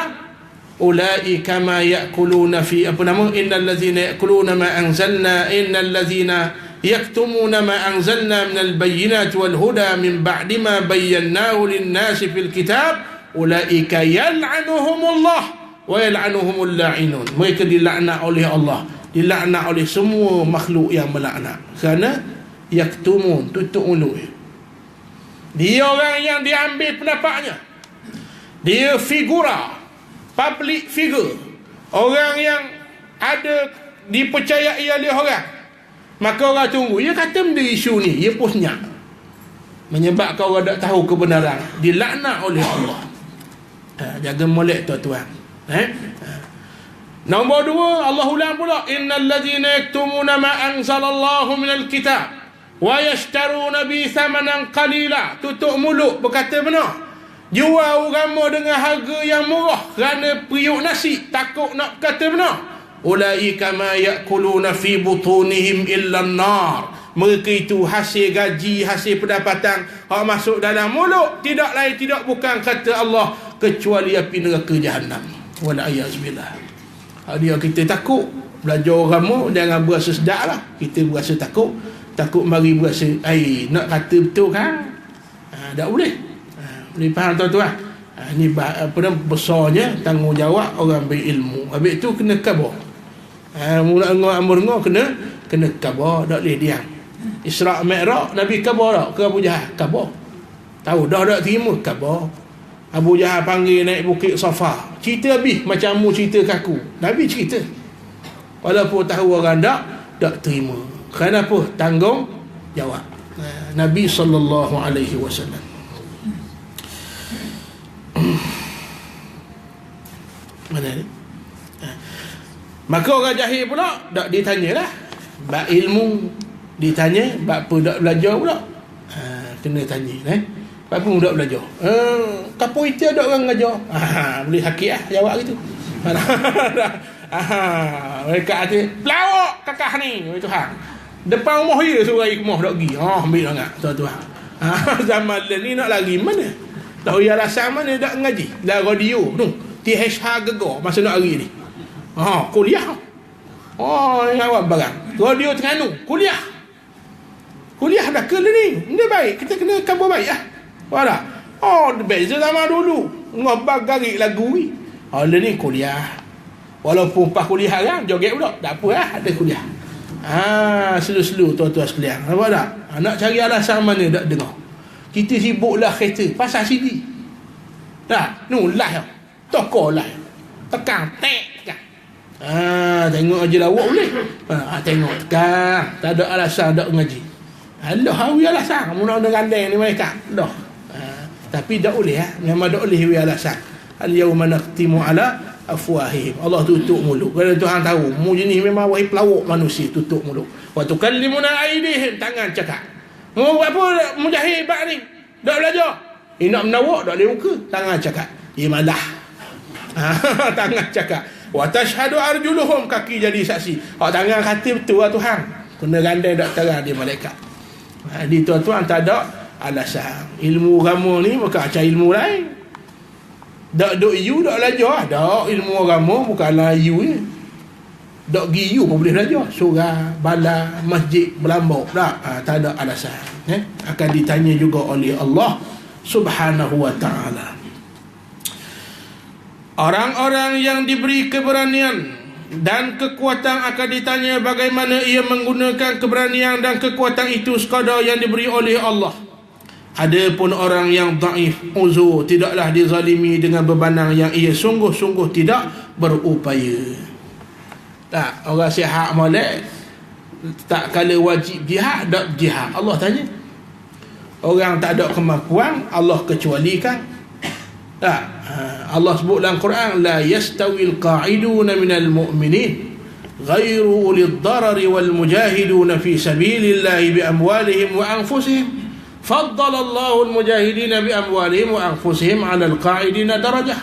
ulaika ma yakuluna fi innal ladzina yakuluna ma anzalna innal ladzina yaktumuna ma anzalna minal bayyinati wal huda min ba'di ma bayyanahu lin-nasi fil kitab ulaika yal'anuhumullah wa yal'anuhumul la'inun. Mereka dilaknat oleh Allah, dilaknat oleh semua makhluk yang melaknat kerana yaktumun, tutup mulut. Dia orang yang diambil pendapatnya, dia figura, public figure, orang yang ada dipercayai oleh orang. Maka orang tunggu, dia kata benda isu ni, dia pusnyak, menyebabkan orang tak tahu kebenaran, dilaknat oleh Allah. Jaga molek tuan-tuan. Nombor dua, Allah ulang pula, innal ladzina yaktumuna ma anzalallahu minal kitab wa yashtaruna bi thamanan qalila. Tutup mulut, berkata benar, jual agama dengan harga yang murah kerana periuk nasi, takut nak kata benar. Ulaika ma yakuluna fi butunihim illa an-nar. Mereka itu hasil gaji, hasil pendapatan hak masuk dalam mulut, tidak lain tidak bukan, kata Allah, kecuali api neraka jahanam. Wal a'yazubillah. Dia kita takut belajar agama, jangan berasa sedap lah. Kita berasa takut mari berasa nak kata betul kan. Tak boleh. Boleh faham tuan-tuan? Ini besarnya tanggungjawab orang berilmu. Habis tu kena khabar. Mula amr-amr kena khabar, tak boleh diam. Isra' Mi'raj Nabi khabar tak ke Abu Jahal? Khabar. Tahu dah tak terima, khabar. Abu Jahal panggil naik bukit Safa, cerita habis macam mu cerita ke aku. Nabi cerita. Walaupun tahu orang tak terima. Kenapa? Tanggung jawab. Nabi sallallahu alaihi wasallam. Mana ni? Maka orang jahil pula tak ditanyalah. Bab ilmu ditanya, bab apa tak belajar pula. Kena tanya bab apa tak belajar. Kapo itu ada orang ngajar. Boleh sakit jawab gitu. Mereka kata pelawak kakak ni Tuhan. Depan rumah dia suruh air kemah dok pergi. Ambil sangat tuan-tuan. Zaman ni nak lari mana? Tahu ya alasan mana tak ngaji? Dah radio tu. THH gegar masa nak lari ni. Kuliah. Yang awak barang. Radio Terengganu, kuliah. Kuliah dah ke ni. Ini baik, kita kena kabar baik lah. Faham tak? Beza zaman dulu. Ngobak garik lagu ni. Ni kuliah. Walaupun pas kuliah kan, joget pula. Tak apa lah, ada kuliah. Selu-selu tuan-tuan sekalian. Nampak tak? Nak cari alasan mana tak dengar. Kita sibuklah kereta pasal CD. Tak? Live. Tokor live. Tekan, tekan. Tengok aja lawak boleh. Tengok, tekan. Tak ada alasan tak ngaji. Allah hawi alasan. Kamu nak gandeng ni mereka. Dah. Tapi tak boleh memang tak boleh hawi alasan. Al-yawma naqtimu ala afwahihim. Allah tutup mulut. Kalau Tuhan tahu mu jenis memang wahai pelawak manusia, tutup mulut. Wa tukallimuna aydihim, tangan cakap. Mu buat apa mujahid bab ni? Tak belajar. Nak menawak tak boleh muka, tangan cakap. Malah. Tangan cakap. Wa tashhadu arjuluhum, kaki jadi saksi. Tangan kata betul lah Tuhan. Kena gandai tak terang dia malaikat. Di tuan-tuan tak ada alasan. Ilmu agama ni maka cari ilmu lain. Tak duk you tak belajar. Tak, ilmu agama bukanlah you ni. Tak pergi you pun boleh belajar. Surah, bala, masjid, berlambak. Tak ada alasan. Akan ditanya juga oleh Allah Subhanahu wa ta'ala. Orang-orang yang diberi keberanian dan kekuatan akan ditanya bagaimana ia menggunakan keberanian dan kekuatan itu sekadar yang diberi oleh Allah. Adapun orang yang dhaif, uzur, tidaklah dizalimi dengan bebanang yang ia sungguh-sungguh tidak berupaya. Tak, orang sihat molek tak kala wajib jihad, tak jihad. Allah tanya. Orang tak ada kemampuan, Allah kecualikan. Tak, Allah sebut dalam Quran, la yastawil qa'iduna minal mu'minin ghairu ulil darari wal mujahiduna fi sabilillahi bi amwalihim wa anfusihim. Faddalallahu al-mujahidina bi amwalihim wa anfusihim 'ala al-qa'idina darajah.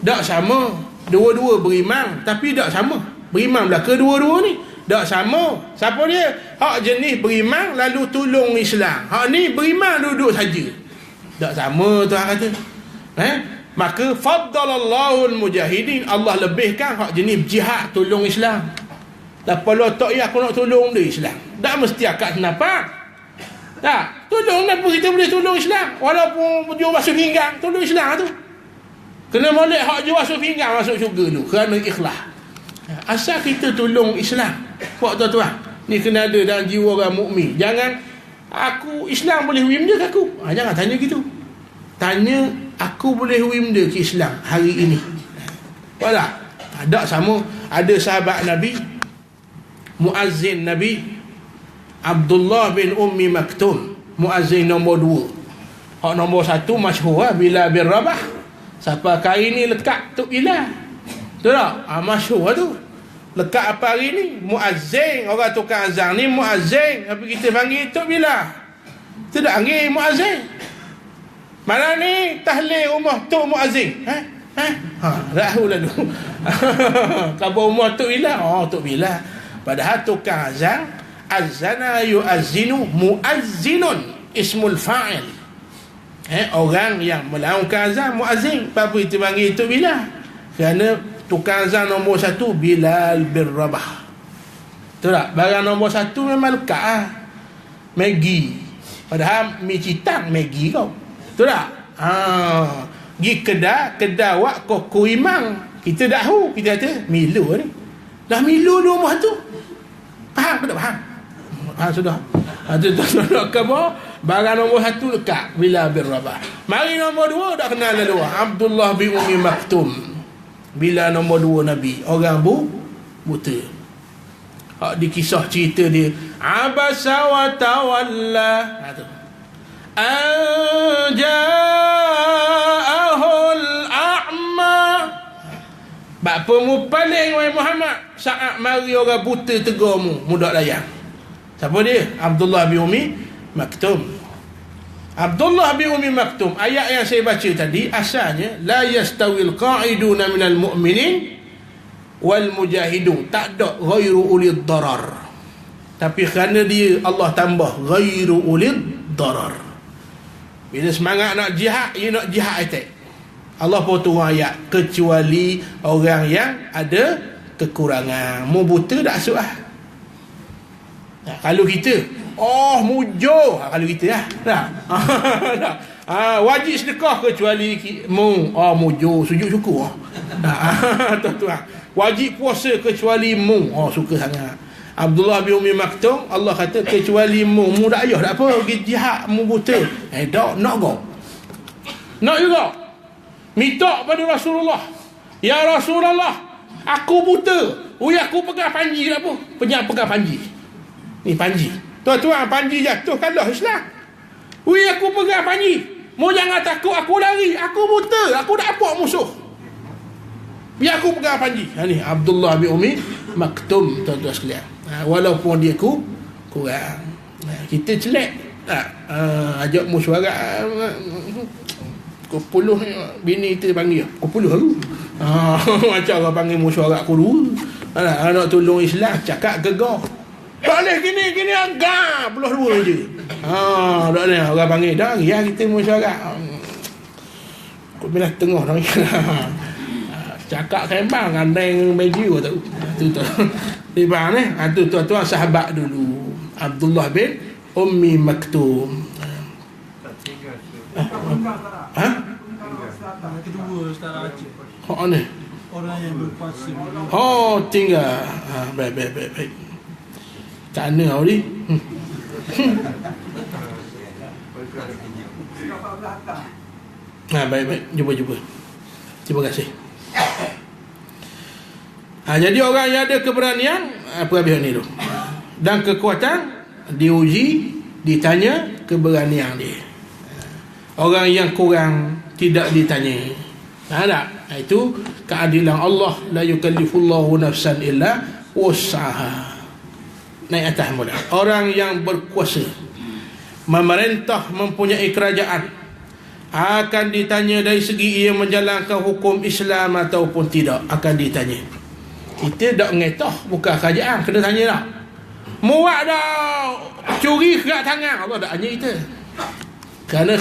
Tak sama. Dua-dua beriman tapi tak sama. Beriman lah kedua-dua ni tak sama. Siapa dia? Hak jenis beriman lalu tolong Islam. Hak ni beriman duduk saja. Tak sama Tuhan kata. Maka faddalallahu al-mujahidin, Allah lebihkan hak jenis jihad tolong Islam. Tak perlu tak ya aku nak tolong dia Islam. Tak mesti akak senapak. Tak, tolong kenapa kita boleh tolong Islam? Walaupun jual basuh pinggang, tolong Islam tu. Kena molek hak jual basuh pinggang masuk syurga tu kerana ikhlas. Asal kita tolong Islam. Buat tuan-tuan, ni kena ada dalam jiwa orang mukmin. Jangan aku Islam boleh wimda ke aku? Jangan tanya gitu. Tanya aku boleh wimda ke Islam hari ini. Faham tak? Tak sama. Ada sahabat Nabi, muazzin Nabi Abdullah bin Ummi Maktum, muazzin nombor 2. Hak nombor 1 masyhur Bilal bin Rabah. Siapa kali ni lekat Tok Bilal. Betul tak? Masyhur tu. Lekat apa hari ni? Muazzin, orang tukang azan ni muazzin. Tapi kita panggil Tok Bilal. Tidak panggil muazzin. Mana ni tahlil rumah Tok Muazzin? Rahu lalu. Kabar rumah Tok Bilal. Tok Bilal. Padahal tukang azan, azana yu'azzinu mu'azzinun ismul fa'il. Orang yang melaungkan azan muazzin. Apa kita panggil Tok Bilal? Kerana tukang azan nombor 1 Bilal bin Rabah. Betul tak? Barang nombor 1 memang lekat Maggi. Padahal mi citang Maggi kau. Betul tak? Pergi kedai wak koko imang. Kita dahu, kita kata Milo ni. Dah Milo di rumah tu. Faham ke tak faham? Sudah. Itu nak khabar. Barang nombor 1 dekat Bilal bin Rabah. Mari nombor 2 dah kenal lalu. Abdullah bin Ummi Maktum. Bilal nombor 2 Nabi. Orang buta. Hak di kisah cerita dia. Abasa wa tawalla. Anja'ahul a'ma. Bapa mu paling wahai Muhammad saat mari orang buta tegur mu mudak layan. Siapa dia? Abdullah bin Ummi Maktum. Abdullah bin Ummi Maktum, ayat yang saya baca tadi asalnya la yastawil qa'iduna minal mu'minin wal mujahidun, tak ada ghairu ulil darar, tapi kerana dia Allah tambah ghairu ulil darar. Bila semangat nak jihad, you nak jihad attack, Allah pun turun ayat kecuali orang yang ada kekurangan. Mu buta tak asuk lah. Kalau kita mujur, kalau kita lah tak. Wajib sedekah kecuali mujur sujud syukur. Tuan-tuan, wajib puasa kecuali suka sangat. Abdullah bin Umi Maktum, Allah kata kecuali mu tak ayah tak apa pergi jihad, mu buta. Tak nak kau. Nak juga. Minta pada Rasulullah, ya Rasulullah, aku buta. Aku pegang panji tak apa. Pegang panji. Ni panji. Tuan-tuan, panji jatuh kalah Islam. Aku pegang panji. Mu jangan takut aku lari. Aku buta. Aku tak apa musuh. Biar aku pegang panji. Ni Abdullah bin Umi Maktum, tuan-tuan sekalian. Walaupun dia kurang. Kita celak. Ajak mesyuarat. Pukul 10 bini kita panggil. Pukul 10 aku. Macam orang panggil mesyuarat kudu. Nak tolong Islam, cakap gegar. Tak boleh gini agak belah dua je. Tak boleh orang panggil dah ya kita mesyuarat. Kau belah tengah dah. Cakap kembang gandeng baju tu. Tu. Tiba ni, tu tuan-tuan sahabat dulu. Abdullah bin Ummi Maktum. Kedua Ustaz Aceh. Ni. Orang yang berpuasa. Tinggal. Baik. Tak ada kau ni. Baik. Jumpa. Terima kasih. Jadi orang yang ada keberanian, apa habis ni tu? Dan kekuatan diuji, ditanya keberanian dia. Orang yang kurang tidak ditanya. Tak? Itu keadilan Allah, la yukallifullahu nafsan illa wus'aha. Naik atas mula. Orang yang berkuasa, memerintah, mempunyai kerajaan, akan ditanya dari segi ia menjalankan hukum Islam ataupun tidak, akan ditanya. Kita tak mengetah, bukan kerajaan, kena tanya tak. Muat dah curi kat tangan, Allah tak tanya kita. Kerana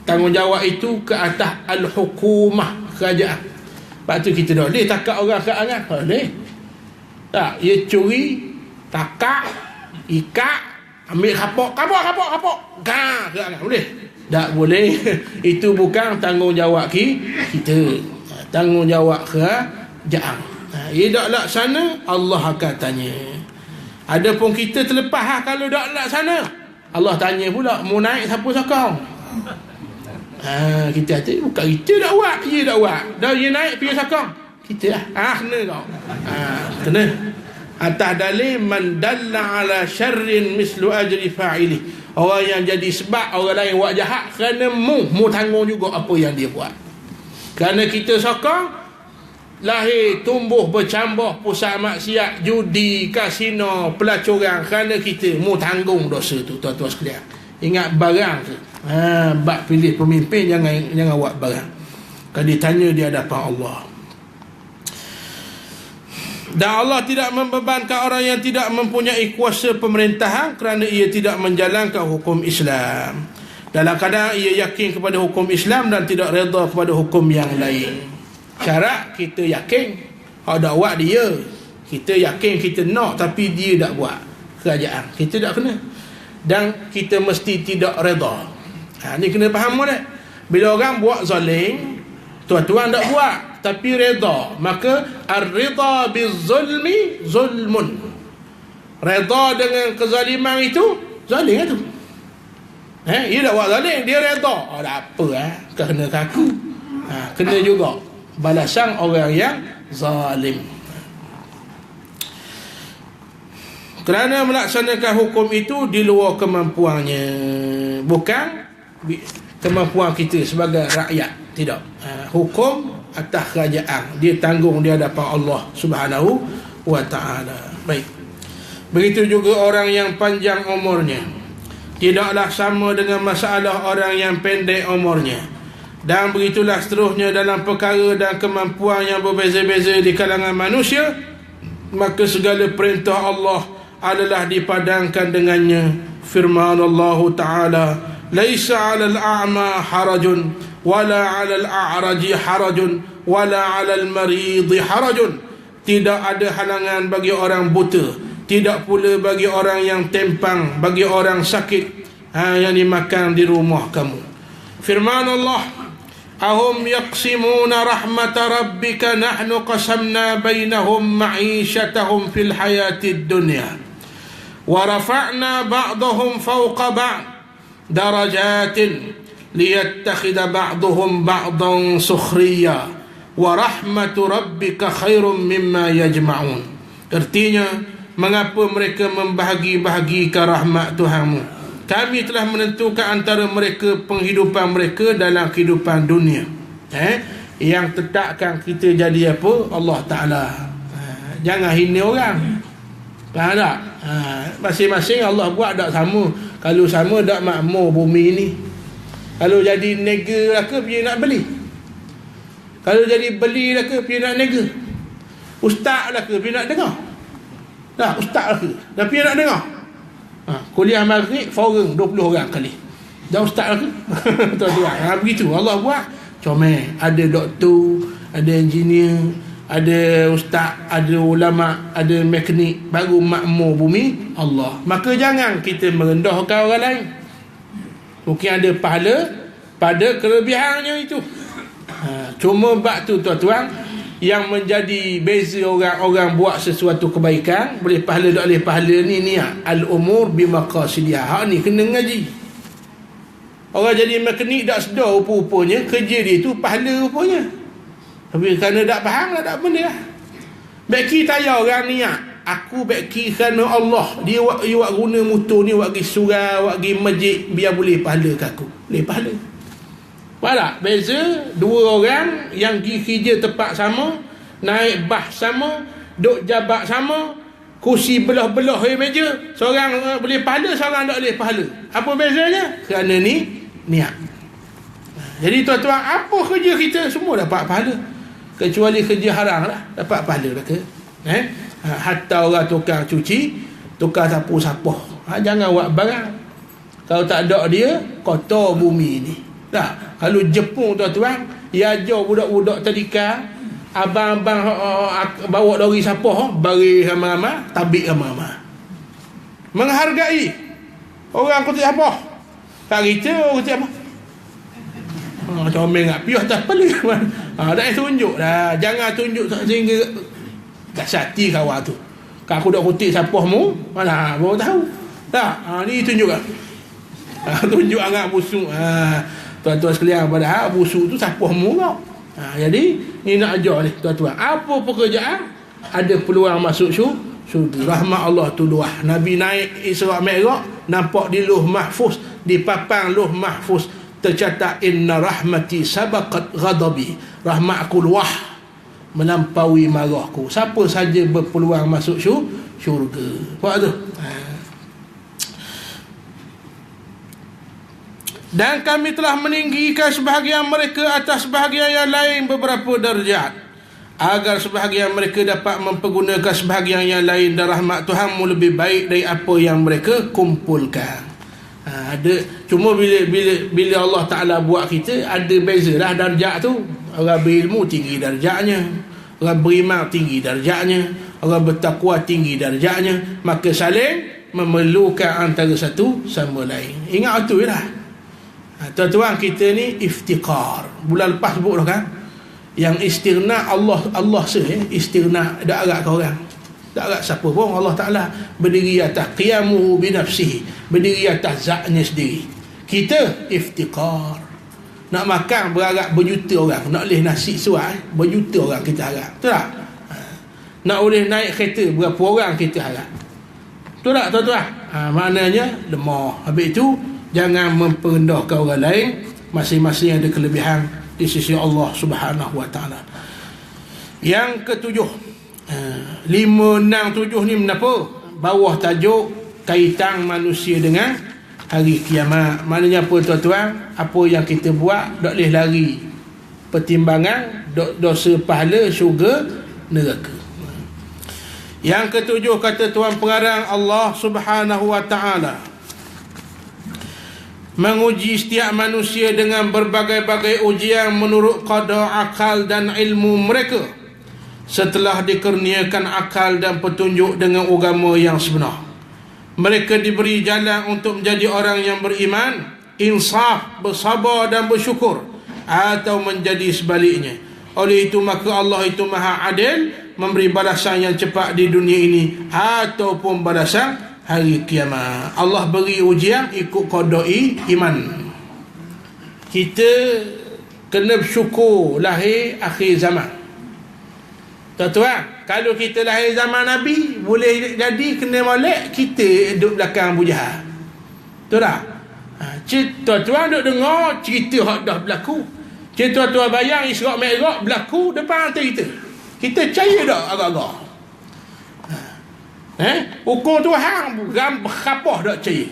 tanggungjawab itu ke atas al-hukumah, kerajaan. Lepas tu kita tak boleh takak orang kat tangan. Tak boleh. Tak, ia curi, takak, ikat, ambil kapok. Tak boleh. Tak boleh. Itu bukan tanggungjawab kita. Tanggungjawab kerajaan. Ia tak laksana, Allah akan tanya. Adapun kita terlepas kalau tak laksana, Allah tanya pula, mau naik siapa sokong? Kita kata bukan kita dak buat, dia dak buat. Dah dia naik pergi sokong. Kita lah. Kena kau. Kena. Atas dalil man dalla ala syarrin mislu ajri fa'ili. Orang yang jadi sebab orang lain buat jahat, kerana mu tanggung juga apa yang dia buat. Kerana kita sokong, lahir tumbuh bercambah pusat maksiat, judi, kasino, pelacuran. Kerana kita mu tanggung dosa tu, tuan-tuan sekalian. Ingat barang tu. Bab pilih pemimpin, jangan buat barang. Kalau ditanya di hadapan Allah. Dan Allah tidak membebankan orang yang tidak mempunyai kuasa pemerintahan kerana ia tidak menjalankan hukum Islam. Dalam keadaan ia yakin kepada hukum Islam dan tidak redha kepada hukum yang lain. Syarat kita yakin, ada buat dia. Kita yakin kita nak, tapi dia tak buat. Kerajaan kita tak kena. Dan kita mesti tidak redha. Ni kena faham tak? Bila orang buat zalim, tuan-tuan tak buat tapi redha, maka ar-ridha bizulmi zulmun. Redha dengan kezaliman itu zalim tu. Dia tak buat zalim, dia redha. Tak apa kena kaku. Kena juga balasan orang yang zalim. Kerana melaksanakan hukum itu di luar kemampuannya, bukan kemampuan kita sebagai rakyat. Tidak. Hukum atas kerajaan, dia tanggung di hadapan Allah Subhanahu wa ta'ala. Baik. Begitu juga orang yang panjang umurnya, tidaklah sama dengan masalah orang yang pendek umurnya. Dan begitulah seterusnya dalam perkara dan kemampuan yang berbeza-beza di kalangan manusia, maka segala perintah Allah adalah dipadankan dengannya. Firman Allah Ta'ala, laisa 'alal a'ma harajun wala 'alal a'raji harajun wala 'alal maridi harajun. Tidak ada halangan bagi orang buta, tidak pula bagi orang yang tempang, bagi orang sakit yang dimakan di rumah kamu. Firman Allah, ahum yaqsimuna rahmata rabbika nahnu qasamna bainahum ma'isyatahum fil hayatid dunya wa rafa'na ba'dahum fawqa ba'd darajatin liyattakhidha ba'duhum ba'dan sukhriya wa rahmatu rabbika khairum mimma yajma'un. Artinya, mengapa mereka membahagi-bahagikan rahmat Tuhanmu? Kami telah menentukan antara mereka penghidupan mereka dalam kehidupan dunia. Yang tetapkan kita jadi apa? Allah Ta'ala. Jangan hina orang. Faham tak? Masing-masing Allah buat tak sama. Kalau sama tak makmur bumi ni. Kalau jadi nega lah ke dia nak beli? Kalau jadi beli lah ke dia nak nega? Ustaz lah ke dia nak dengar? Tak, ustaz lah ke? Tapi dia nak dengar? Kuliah maghrib forum 20 orang kali. Dah ustaz lah ke? Tuan-tuan, begitu Allah buat. Comel. Ada doktor, ada engineer, ada ustaz, ada ulama, ada mekanik, baru makmur bumi Allah. Maka jangan kita merendahkan orang lain. Mungkin ada pahala pada kelebihannya itu. Cuma bab tu tuan-tuan, yang menjadi beza orang-orang buat sesuatu kebaikan, boleh pahala tak boleh pahala ni niat. Al-umur bimaqasidiha. Hak ni kena ngaji. Orang jadi mekanik tak sedar rupa-rupanya kerja dia tu pahala rupanya. Tapi kerana tak faham tak benda lah. Baiki tayar orang niat, aku baiki kerana Allah. Dia buat guna motor ni, buat pergi surau, buat pergi masjid, biar boleh pahala ke aku. Boleh pahala. Faham tak? Beza dua orang yang pergi kerja tempat sama, naik bas sama, duduk jabat sama, kursi belah-belah meja, seorang boleh pahala, seorang tak boleh pahala. Apa bezanya? Kerana ni niat. Jadi tuan-tuan, apa kerja kita semua dapat pahala, kecuali kerja haram lah dapat pahala lah ke? Hatta orang tukang cuci, tukang sapu-sapuh, jangan buat barang. Kalau tak ada dia, kotor bumi ni. Tak. Kalau Jepun tuan-tuan, dia ajar budak-budak tadika, abang-abang bawa lori sapuh, bari ramai-ramai, tabik ramai-ramai. Menghargai orang kutik sapuh. Tak kita orang kutik apa? Comel nak piuh tak pelik. Tak tunjuk dah. Jangan tunjuk sehingga kasih hati kawan tu. Kalau aku dah kutik sapuhmu, mana baru tahu. Tak, ni tunjuk kan. Tunjuk agak busuk. Tuan-tuan sekalian, padahal busuk tu sapuhmu kau. Jadi ni nak ajar ni tuan-tuan, apa pekerjaan ada peluang masuk syurga. Rahmat Allah tu luah. Nabi naik Isra Mi'raj, nampak di Lauh Mahfuz, di papan Lauh Mahfuz tercatat, inna rahmati sabaqat ghadabi. Rahmatku luah melampaui marahku. Siapa saja berpeluang masuk syurga. Buat tu. Dan kami telah meninggikan sebahagian mereka atas sebahagian yang lain beberapa darjat, agar sebahagian mereka dapat mempergunakan sebahagian yang lain, dan rahmat Tuhanmu lebih baik dari apa yang mereka kumpulkan. Cuma bila Allah Ta'ala buat kita, ada bezalah darjat tu. Orang berilmu tinggi darjatnya, orang beriman tinggi darjatnya, orang bertakwa tinggi darjatnya. Maka saling memerlukan antara satu sama lain. Ingat tu je lah. Tuan-tuan, kita ni iftiqar. Bulan lepas sebut dah kan, yang istirna Allah istirna, tak agak ke orang, tak agak siapa pun. Allah Ta'ala berdiri atas qiyamuhu binafsihi, berdiri atas zatnya sendiri. Kita iftiqar. Nak makan berharap berjuta orang, nak boleh nasi suai berjuta orang kita harap. Betul tak? Nak boleh naik kereta berapa orang kita harap. Betul tak tuan-tuan? Maknanya lemah. Habis itu jangan memperendahkan orang lain. Masing-masing ada kelebihan di sisi Allah Subhanahu Wa Ta'ala. Yang ketujuh, 5, 6, 7 ni kenapa? Bawah tajuk kaitan manusia dengan hari kiamat. Maknanya apa tuan-tuan? Apa yang kita buat tak boleh lari pertimbangan dosa pahala syurga neraka. Yang ketujuh, kata tuan pengarang, Allah Subhanahu wa ta'ala menguji setiap manusia dengan berbagai-bagai ujian menurut qada, akal dan ilmu mereka setelah dikurniakan akal dan petunjuk dengan agama yang sebenar. Mereka diberi jalan untuk menjadi orang yang beriman, insaf, bersabar dan bersyukur, atau menjadi sebaliknya. Oleh itu maka Allah itu maha adil, memberi balasan yang cepat di dunia ini ataupun balasan hari kiamat. Allah beri ujian ikut qadai iman. Kita kena bersyukur lahir akhir zaman. Tuan-tuan, kalau kita lahir zaman Nabi, boleh jadi kena molek kita duduk belakang Abu Jahal. Betul tak? Tuan-tuan duduk dengar cerita hak dah berlaku. Tuan-tuan bayang Isra' Mi'raj berlaku depan mata kita. Kita percaya tak agak-agak? Hukum Tuhan berapa tak percaya?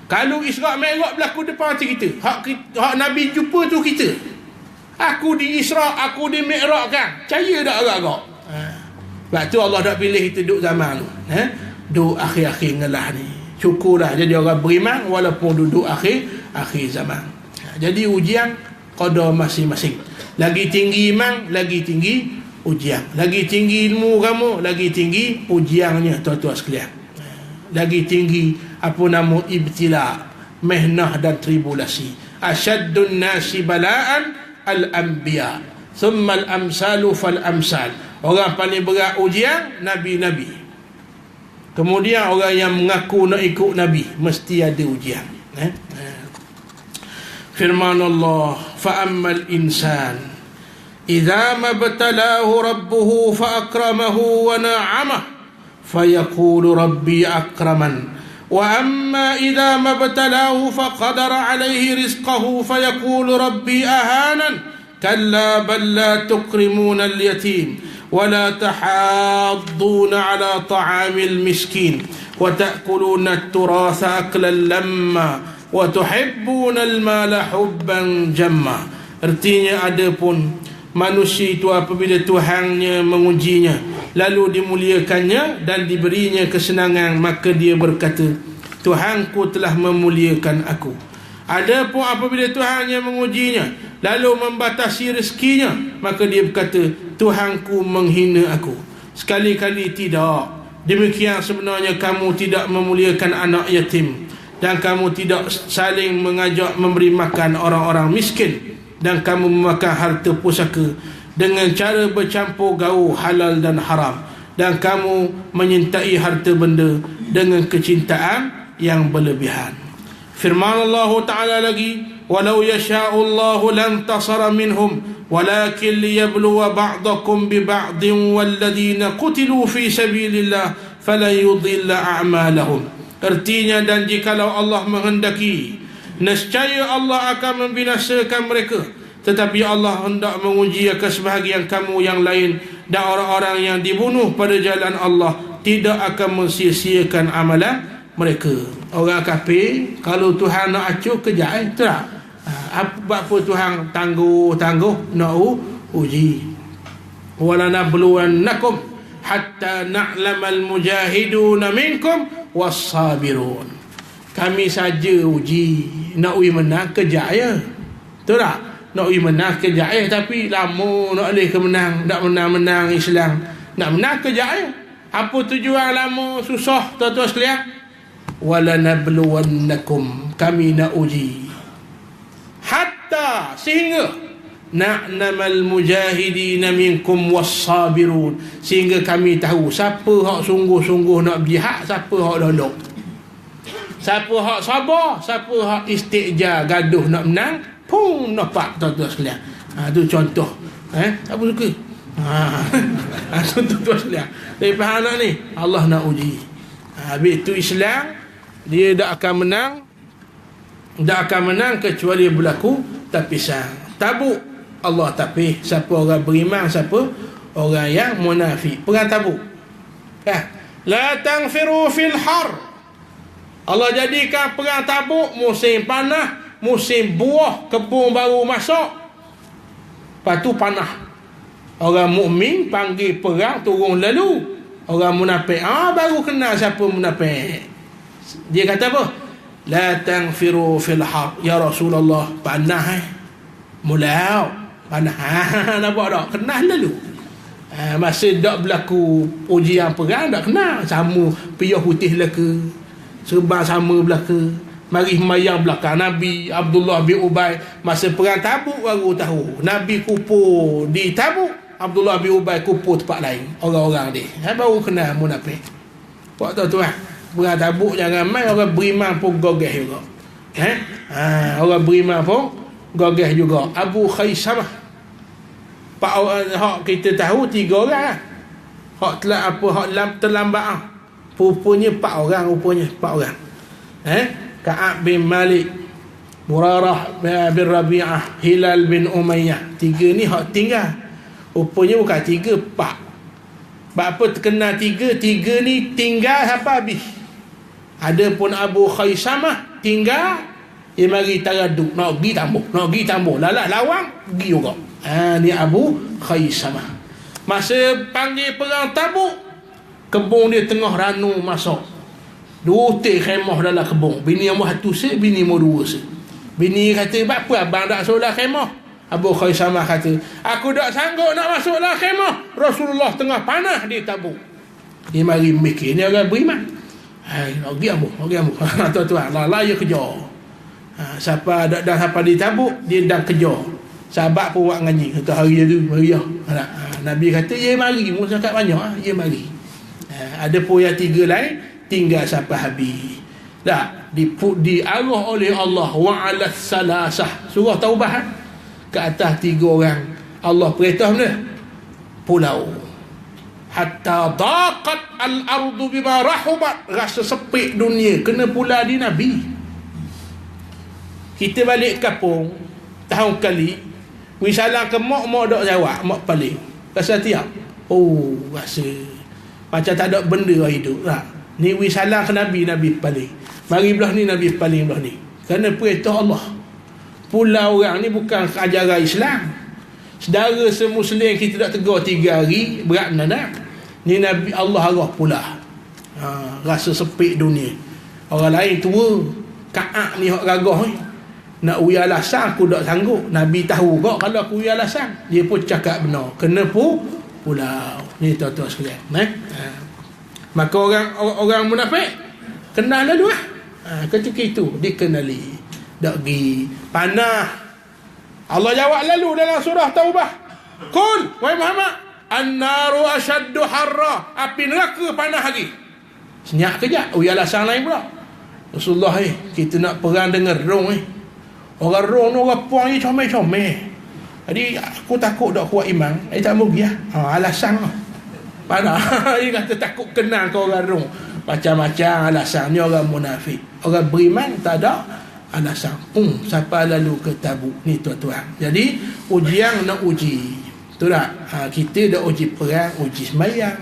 Kalau Isra' Mi'raj berlaku depan mata kita, hak Nabi jumpa tu kita. Aku di Isra', aku di Mi'raj kan. Percaya tak agak-agak? Sebab tu Allah dah pilih kita duduk zaman tu. Duduk akhir-akhir ngelah ni. Syukurlah jadi orang beriman walaupun duduk akhir zaman. Jadi ujian qada masing-masing. Lagi tinggi iman, lagi tinggi ujian. Lagi tinggi ilmu kamu, lagi tinggi ujiannya tuan-tuan sekalian. Lagi tinggi apa nama ibtila, mihnah dan tribulasi. Asyaddun nasi bala'an al-anbiya, thumma al-amsalu fal-amsal. Orang paling berat ujian nabi-nabi. Kemudian orang yang mengaku nak ikut nabi mesti ada ujian. Firman Allah, fa'ammal insan idza mabtalahu rabbuhu fa'akramahu wa na'amah fayaqulu rabbi akraman wa amma idza mabtalahu faqadara alayhi rizqahu fayaqulu rabbi ahanan kalla bal la tukrimuna al-yatim wa la tahadduna ala ta'amil miskin wa ta'kuluna at-turatha aklan lamma wa tuhibbuna al-mala hubban jamma. Artinya adapun manusia itu apabila Tuhannya mengujinya lalu dimuliakannya dan diberinya kesenangan, maka dia berkata, Tuhanku telah memuliakan aku. Adapun apabila Tuhannya mengujinya lalu membatasi rezekinya, maka dia berkata, Tuhanku menghina aku. Sekali-kali tidak. Demikian sebenarnya kamu tidak memuliakan anak yatim, dan kamu tidak saling mengajak memberi makan orang-orang miskin, dan kamu memakan harta pusaka dengan cara bercampur gaul halal dan haram, dan kamu menyintai harta benda dengan kecintaan yang berlebihan. Firman Allah Ta'ala lagi, walau yasha'u Allahu lantasara minhum walakin liyabluwa ba'dakum bi ba'din walladhina qutilu fi sabilillah fala yudilla a'malahum. Artinya, dan jikalau Allah menghendaki, nescaya Allah akan membinasakan mereka, tetapi Allah hendak menguji akan sebahagian kamu yang lain, dan orang-orang yang dibunuh pada jalan Allah tidak akan mensia-siakan amalan mereka. Orang kafir, kalau Tuhan nak acuh kejap, tak? Apa Tuhan tangguh nak uji. Wala nabluwannakum hatta na'lamal mujahiduna minkum was-sabirun. Kami saja uji, nak menang kejap ya. Betul tak? Nak menang kejap ya, tapi lama nak boleh ke menang, nak menang Islam. Nak menang kejap ya. Apa tujuan lama susah tuan-tuan sekalian? Wala nabluwannakum, kami nak uji. Hatta, sehingga na'lamal mujahidina minkum was-sabirun, sehingga kami tahu siapa hak sungguh-sungguh nak berjihad, siapa hak dodok, siapa hak sabar, siapa hak istiqjar gaduh nak menang. Pung, nampak tuan-tuan sekalian. Itu contoh. Siapa suka? Tuan-tuan sekalian. Tapi faham tak ni? Allah nak uji. Habis tu Islam, dia tak akan menang kecuali berlaku tapisan. Tabuk, Allah tapis siapa orang beriman, siapa orang yang munafik. Perang Tabuk. La tanfiru fil har Allah jadikan perang Tabuk musim panah, musim buah, kebun baru masuk. Lepas tu panah. Orang mukmin panggil perang turun lalu. Orang munafik baru kenal siapa munafik. Dia kata apa? La tanfiru fil har. Ya Rasulullah, panah mulau. Panah. Nampak tak? Kenal lalu. Masa dak berlaku ujian perang dak kenal. Sama piyah putih belaka. Serban sama belaka. Mari mayang belakang Nabi Abdullah bin Ubay. Masa perang Tabuk baru tahu. Nabi kupur di Tabuk, Abdullah bin Ubay kupur tempat lain. Orang-orang dia baru kenal munafik. Buat tahu tuan, perang Tabuk jangan main. Orang beriman pun gogeh juga. Orang beriman pun gogeh juga. Abu Khaisamah, pak hak kita tahu 3 orang. Hak telah apa, hak terlambat rupanya 4 orang, rupanya 4 orang. Ka'ab bin Malik, Murarah bin Rabi'ah, Hilal bin Umayyah. 3 ni hak tinggal. Rupanya bukan 3, 4. Sebab apa terkenal 3? 3 ni tinggal sampai habis. Adapun Abu Khaisamah tinggal, dia mari taraduk, nak pergi tambah, lalat lawang pergi juga. Ni Abu Khaisamah. Masa panggil perang Tabuk, kebun dia tengah ranu masuk. 2 tik khemah dalam kebun. Bini yang satu set, bini yang 2 set. Bini kata, apa abang tak masuk dalam khemah? Abu Khaisamah kata, aku tak sanggup nak masuk dalam khemah. Rasulullah tengah panah di Tabuk. Dia mari mikir, ni orang beriman. Nak pergi ambo. Tuan-tuan, laya kejar. Siapa dah sampai di Tabuk, dia dah kejar. Sahabat pun buat ngaji. Kata hari tu, mari. Nabi kata, ya mari. Musa kat banyak, ya mari. Ada pun yang 3 lain tinggal sampai habis. Dah diarah oleh Allah wa 'alas salasah. Surah Taubah ke atas 3 orang. Allah perintah mana? Pulau. Hatta daqat al-ardu bima rahubat. Rasa sepik dunia kena pula di Nabi. Kita balik kampung tahun kali, wisalah ke mak dok jawab, mak paling. Rasa tiap. Rasa macam tak ada benda hidup lah. Ni wisalah ke Nabi paling. Mari belah ni Nabi paling belah ni. Kerana perintah Allah. Pulau orang ni bukan ajaran Islam. Saudara semuslim kita tak tegur 3 hari, berat mana. Ni Nabi Allah arah pula. Rasa sepik dunia. Orang lain tua. Ka'ak ni hak gagah ni. Nak uya alasan aku tak sanggup. Nabi tahu kok kalau aku uya alasan. Dia pun cakap benar. Kena pulau. Ni tuan-tuan sekalian. Maka orang munafik kenal lalu ketika itu dikenali. Tak pergi panah. Allah jawab lalu dalam surah Taubah. Qul wahai Muhammad, an-naru ashaddu harra. Api neraka panah lagi. Senyap kejap. Alasan lain pula. Rasulullah kita nak perang dengan Rom Orang Rom ni orang puang ni comel-comel. Jadi aku takut tak kuat iman. Tak mau pergi alasan panah. Dia kata takut kenal ke orang Rom. Macam-macam alasan. Ni orang munafik. Orang beriman tak ada alasan. Sampai lalu ke Tabuk ni tuan-tuan. Jadi ujian nak uji. Betul tak? Kita dah uji perang, uji sembahyang.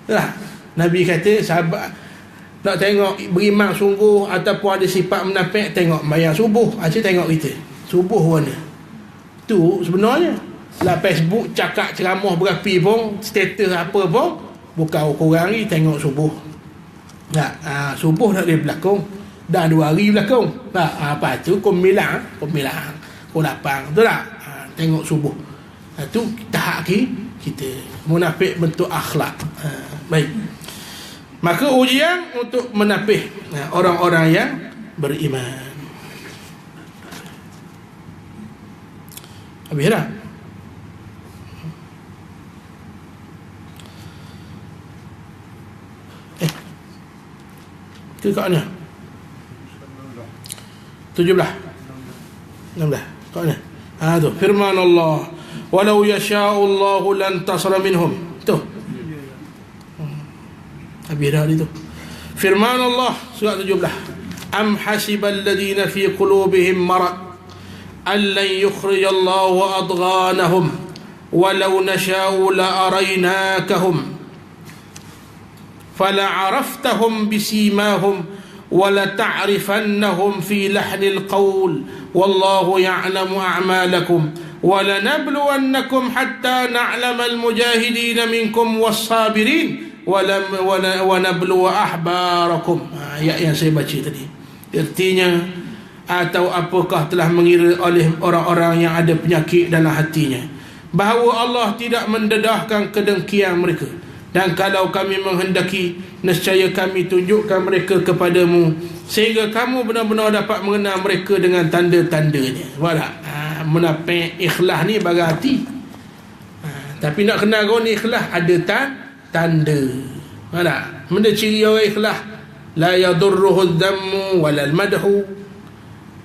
Betul tak? Nabi kata sahabat nak tengok beriman sungguh ataupun ada sifat munafik, tengok mayang subuh. Asyik tengok kita subuh warna tu sebenarnya lah. Facebook cakap ceramah berapi pun, status apa pun, bukan kurang ni tengok subuh. Subuh dah dia berlakon dah 2 hari berlakon. Apa tu kumilang 8, betul tak? Tengok subuh. Tu tahap kita munafik bentuk akhlak. Baik. Maka ujian untuk menapih orang-orang yang beriman. Habis dah. Ke kat mana? 17 16 kat mana? Tu firman Allah, walau yasha'u Allahu lan tasra minhum. Tu habis dah itu. Firman Allah surah 17, am hasibal ladina fi qulubihim marad an lan yukhrijallahu adghanahum walau nasha'u la araynakahum fala araftahum bisimahum ولتعرفنهم في لحن القول والله يعلم أعمالكم ولنبلونكم حتى نعلم المجاهدين منكم والصابرين ونبلو أحباركم. Ayat yang saya baca tadi artinya, atau apakah telah mengira oleh orang-orang yang ada penyakit dalam hatinya bahawa Allah tidak mendedahkan kedengkian mereka, dan kalau kami menghendaki nescaya kami tunjukkan mereka kepadamu sehingga kamu benar-benar dapat mengenal mereka dengan tanda-tandanya. Walah, munafik ikhlas ni bagai hati, tapi nak kenal kau ni ikhlas ada tanda. Walah, benda ciri orang ikhlas, la yadurruhu dhammu walal madhu,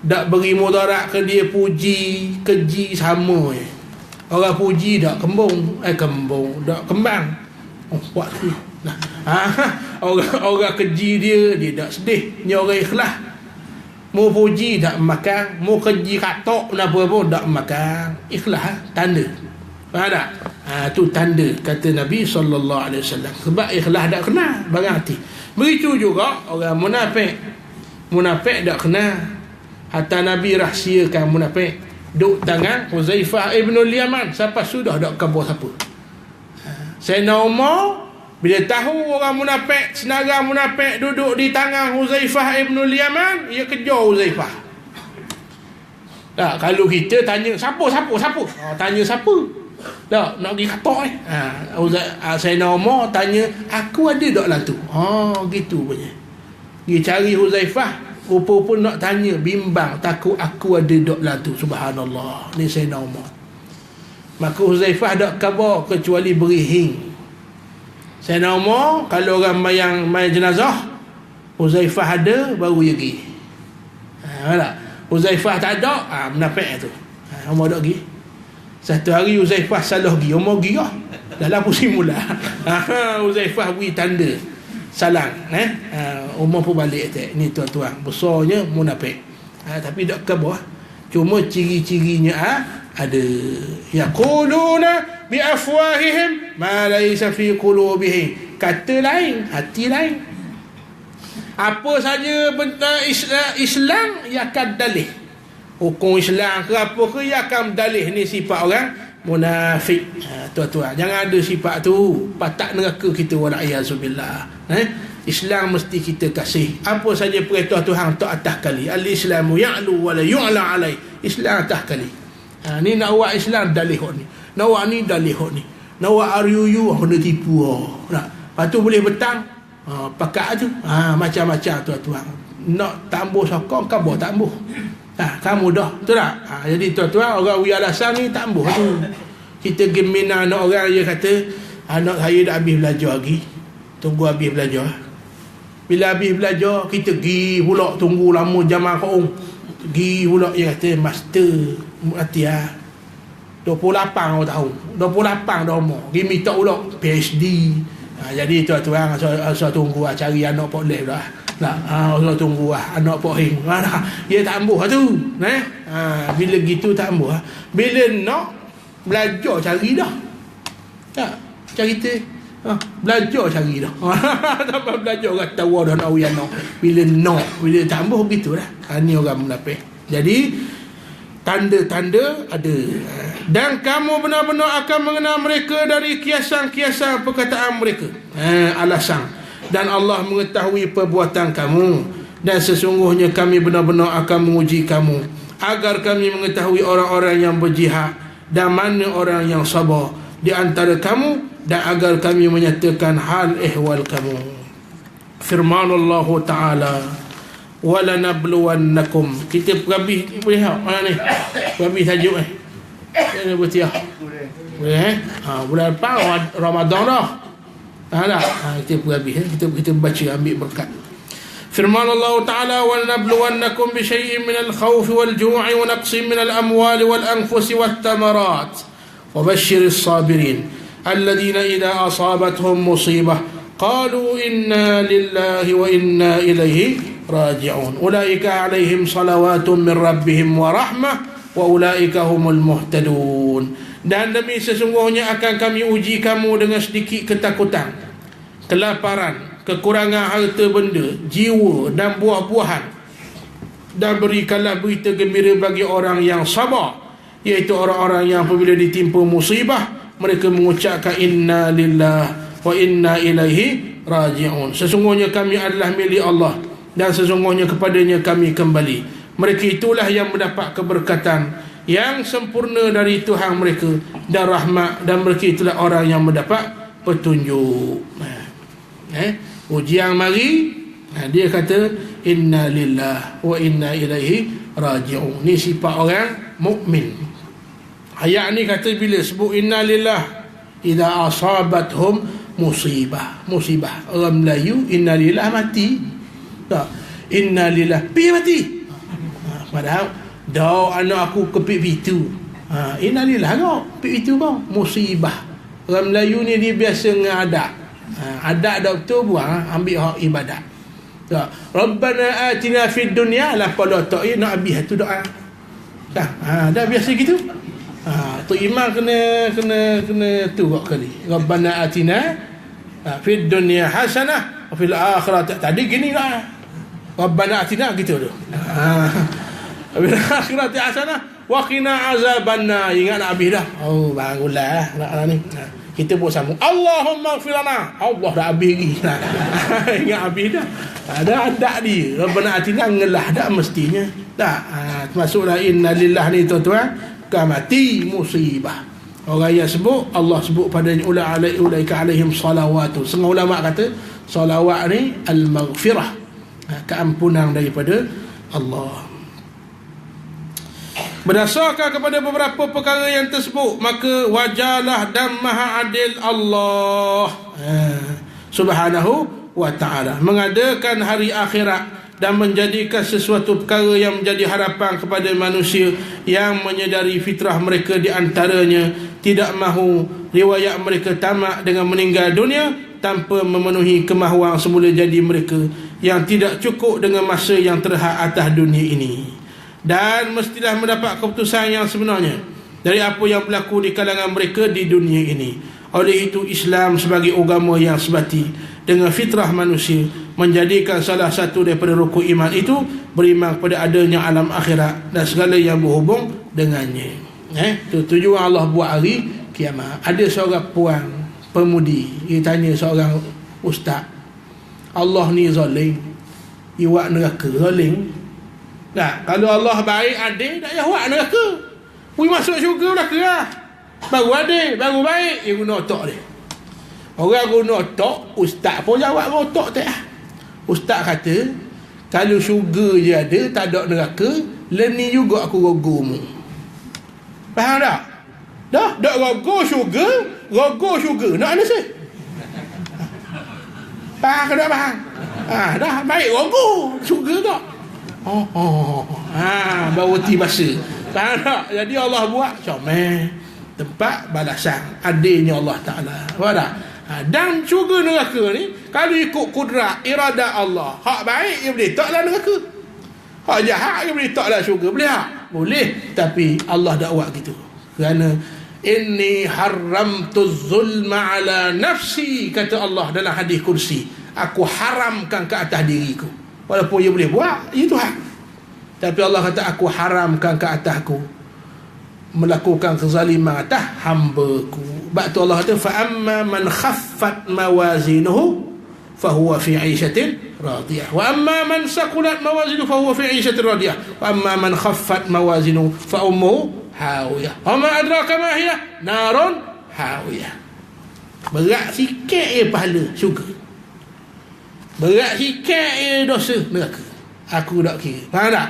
tak beri mudarat ke dia puji keji sama. Orang puji tak kembung, tak kembang. Buat tu. Nah, orang keji dia tak sedih. Ni orang ikhlas. Mau puji tak makan, mau keji katok apa pun tak makan. Ikhlas tanda. Faham tak? Tu tanda kata Nabi SAW. Sebab ikhlas tak kenal barang hati. Begitu juga orang munafik. Munafik tak kenal. Hatta Nabi rahsiakan munafik duk tangan Huzaifah ibn al-Yaman sampai sudah tak kabur siapa. Sayyidina Umar bila tahu orang munafik, senarai munafik duduk di tangan Huzaifah ibn al-Yaman, ia kejar Huzaifah. Tak, kalau kita tanya siapa? Tanya siapa? Tak, nak pergi katok Sayyidina Umar tanya, aku ada tak lah tu? Gitu punya. Dia cari Huzaifah, rupa-rupa nak tanya, bimbang, takut aku ada dok lah tu. Subhanallah, ni Sayyidina Umar. Maka Huzaifah tak khabar kecuali beri hing. Sayyidina Umar kalau orang main jenazah, Huzaifah ada baru dia pergi. Huzaifah tak ada, munafik tu. Umar tak pergi. Satu hari Huzaifah salah pergi, Umar pergi lah. Dalam pusing mula. Huzaifah beri tanda salam, Umar pun balik attack. Ni tuan-tuan, besarnya munafik. Tapi tak khabar. Cuma ciri-cirinya ada. Yaquluna bi afwahihim ma laysa fi qulubihim. Kata lain, hati lain. Apa saja benda Islam ia akan dalih. Hukum Islam ke apa ke ia akan dalih. Ni sifat orang munafik. Tuan-tuan, jangan ada sifat tu. Patak neraka kita, wala'iyazubillah. Islam mesti kita kasih. Apa saja perintah Tuhan tak atas kali. Al-Islamu ya'lu wa la yu'la alai. Islam atas kali. Ni nak buat Islam dalih ni. Nak buat ni dalih ni. Nak buat RUU kena tipu. Lepas tu boleh betang. Pakat tu. Macam-macam tuan-tuan. Nak tambah sokong, kabar tambah. Kamu dah, betul tak? Jadi tuan-tuan, orang Wiyah Lasam ni tambah tu. Kita gemina anak orang, dia kata anak saya dah habis belajar lagi, tunggu habis belajar. Bila habis belajar, kita pergi pula, tunggu lama jamaah kaum. Pergi pula, dia kata master Mu'atiyah 28 tahun, 28 dah umur, pergi minta pula PhD. Jadi tuan-tuan, asal tunggu cari anak Pak Leh dah. Allah tunggu anak Pak Hing. Dia tak ambuh tu. Bila gitu tak ambuh. Bila nak belajar cari dah. Tak cerita. Belajar cari dah. Sampai belajar orang tahu dah nak uyan. Bila nak, bila tak ambuh begitulah. Ni orang munafik. Jadi tanda-tanda ada. Dan kamu benar-benar akan mengenal mereka dari kiasan-kiasan perkataan mereka. Alasan. Dan Allah mengetahui perbuatan kamu, dan sesungguhnya kami benar-benar akan menguji kamu agar kami mengetahui orang-orang yang berjihad dan mana orang yang sabar di antara kamu, dan agar kami menyatakan hal ihwal kamu. Firman Allah Ta'ala, walanabluwannakum. Kita perhabis boleh tak? Mana ni? Perhabis tajuk Ini bertiah. Boleh bulan depan Ramadan dah. Kita pergi habis, kita baca, ambil berkat. Firman Allah Ta'ala, وَلْنَبْلُوَنَّكُمْ بِشَيْءٍ مِنَ الْخَوْفِ وَالْجُوعِ وَنَقْصٍ مِنَ الْأَمْوَالِ وَالْأَنْفُسِ وَالثَّمَرَاتِ وَبَشِّرِ الصَّابِرِينَ الَّذِينَ إِذَا أَصَابَتْهُمْ مُصِيبَةٌ قَالُوا إِنَّا لِلَّهِ وَإِنَّا إِلَيْهِ راجعون أولئك عليهم صلوات من ربهم ورحمة وأولئك هم المهتدون. Dan demi sesungguhnya akan kami uji kamu dengan sedikit ketakutan, kelaparan, kekurangan harta benda, jiwa dan buah-buahan, dan berikanlah berita gembira bagi orang yang sabar, iaitu orang-orang yang apabila ditimpa musibah mereka mengucapkan inna lillah wa inna ilaihi raji'un. Sesungguhnya kami adalah milik Allah dan sesungguhnya kepadanya kami kembali. Mereka itulah yang mendapat keberkatan yang sempurna dari Tuhan mereka dan rahmat, dan mereka itulah orang yang mendapat petunjuk. Ujian mari, dia kata inna lillah wa inna ilaihi raji'un. Ni sifat orang mukmin. Ayat ni kata bila sebut inna lillah idza asabathum musibah. Orang Melayu inna lillah mati. Tak, inna lillah pi mati. Padahal dah anak aku kepit pintu. Inna lillah kau kepit pintu kau musibah. Orang Melayu ni dia biasa dengan adat. Adat dah betul buang, ambil hak ibadat. Tak, Rabbana atina fid dunya lah pada tak nak habis tu doa. Dah biasa gitu. Tu imam kena tu kali. Rabbana atina fid dunya hasanah wa fil akhirati. Tadi gini lah. Rabbana atina gitu tu. Fil akhirati hasanah wa qina azabannar. Ingat nak habis dah. Oh barulah nak ni. Kita pun sambung Allahumma ighfir lana. Allah dah habis lagi. Ingat habis dah. Ada adat dia. Rabbana atina ngelah dak mestinya. Tak. Termasuklah inna lillah ni tuan-tuan. Mati musibah. Orang yang sebut, Allah sebut padanya ulaika alaihim salawatu. Setengah ulama kata salawat ni al-maghfirah, keampunan daripada Allah. Berdasarkan kepada beberapa perkara yang tersebut, maka wajarlah dan maha adil Allah subhanahu wa ta'ala mengadakan hari akhirat dan menjadikan sesuatu perkara yang menjadi harapan kepada manusia yang menyedari fitrah mereka di antaranya tidak mahu riwayat mereka tamat dengan meninggal dunia tanpa memenuhi kemahuan semula jadi mereka yang tidak cukup dengan masa yang terhad atas dunia ini, dan mestilah mendapat keputusan yang sebenarnya dari apa yang berlaku di kalangan mereka di dunia ini. Oleh itu Islam sebagai agama yang sebati dengan fitrah manusia menjadikan salah satu daripada rukun iman itu beriman kepada adanya alam akhirat dan segala yang berhubung dengannya. Itu tujuan Allah buat hari kiamat. Ada seorang puan pemudi, dia tanya seorang ustaz, Allah ni zalim, iwak neraka zalim. Nah, kalau Allah baik adil, tak payah buat neraka. Pergi masuk syurga neraka lah. Baru adil, baru baik, dia guna otak dia. Orang guna otak, ustaz pun jawab guna otak tak. Ustaz kata, kalau syurga je ada, tak ada neraka, leni juga aku rogomu. Faham tak? Dah rogo syurga, nak ada sih? Faham ke tak faham? Dah baik rogo syurga tak? Baru ti bahasa. Faham tak? Jadi Allah buat comel tempat balasan adilnya Allah Ta'ala. Faham tak? Dan syurga neraka ni kalau ikut kudrat iradat Allah, hak baik dia boleh taklah neraka, hak jahat dia boleh taklah syurga. Boleh tak? Boleh. Tapi Allah dak buat gitu kerana inni haramtu zulma ala nafsi, kata Allah dalam hadis kursi, aku haramkan ke atas diriku. Walaupun dia boleh buat, ya Tuhan, tapi Allah kata aku haramkan ke atasku melakukan kezaliman atas hamba-Ku. Sebab tu Allah kata fa amma man khaffat mawazinuhu fa huwa fi 'ishatin radiyah wa amma man saqulat mawazinuhu fa huwa fi 'ishatin radiyah wa amma man khaffat mawazinuhu fa ummuhu hawiyah wa ma adraka ma hiya narun hawiyah. Berat sikit pahala syurga, berat sikit dosa neraka. Aku tak kira. Faham tak?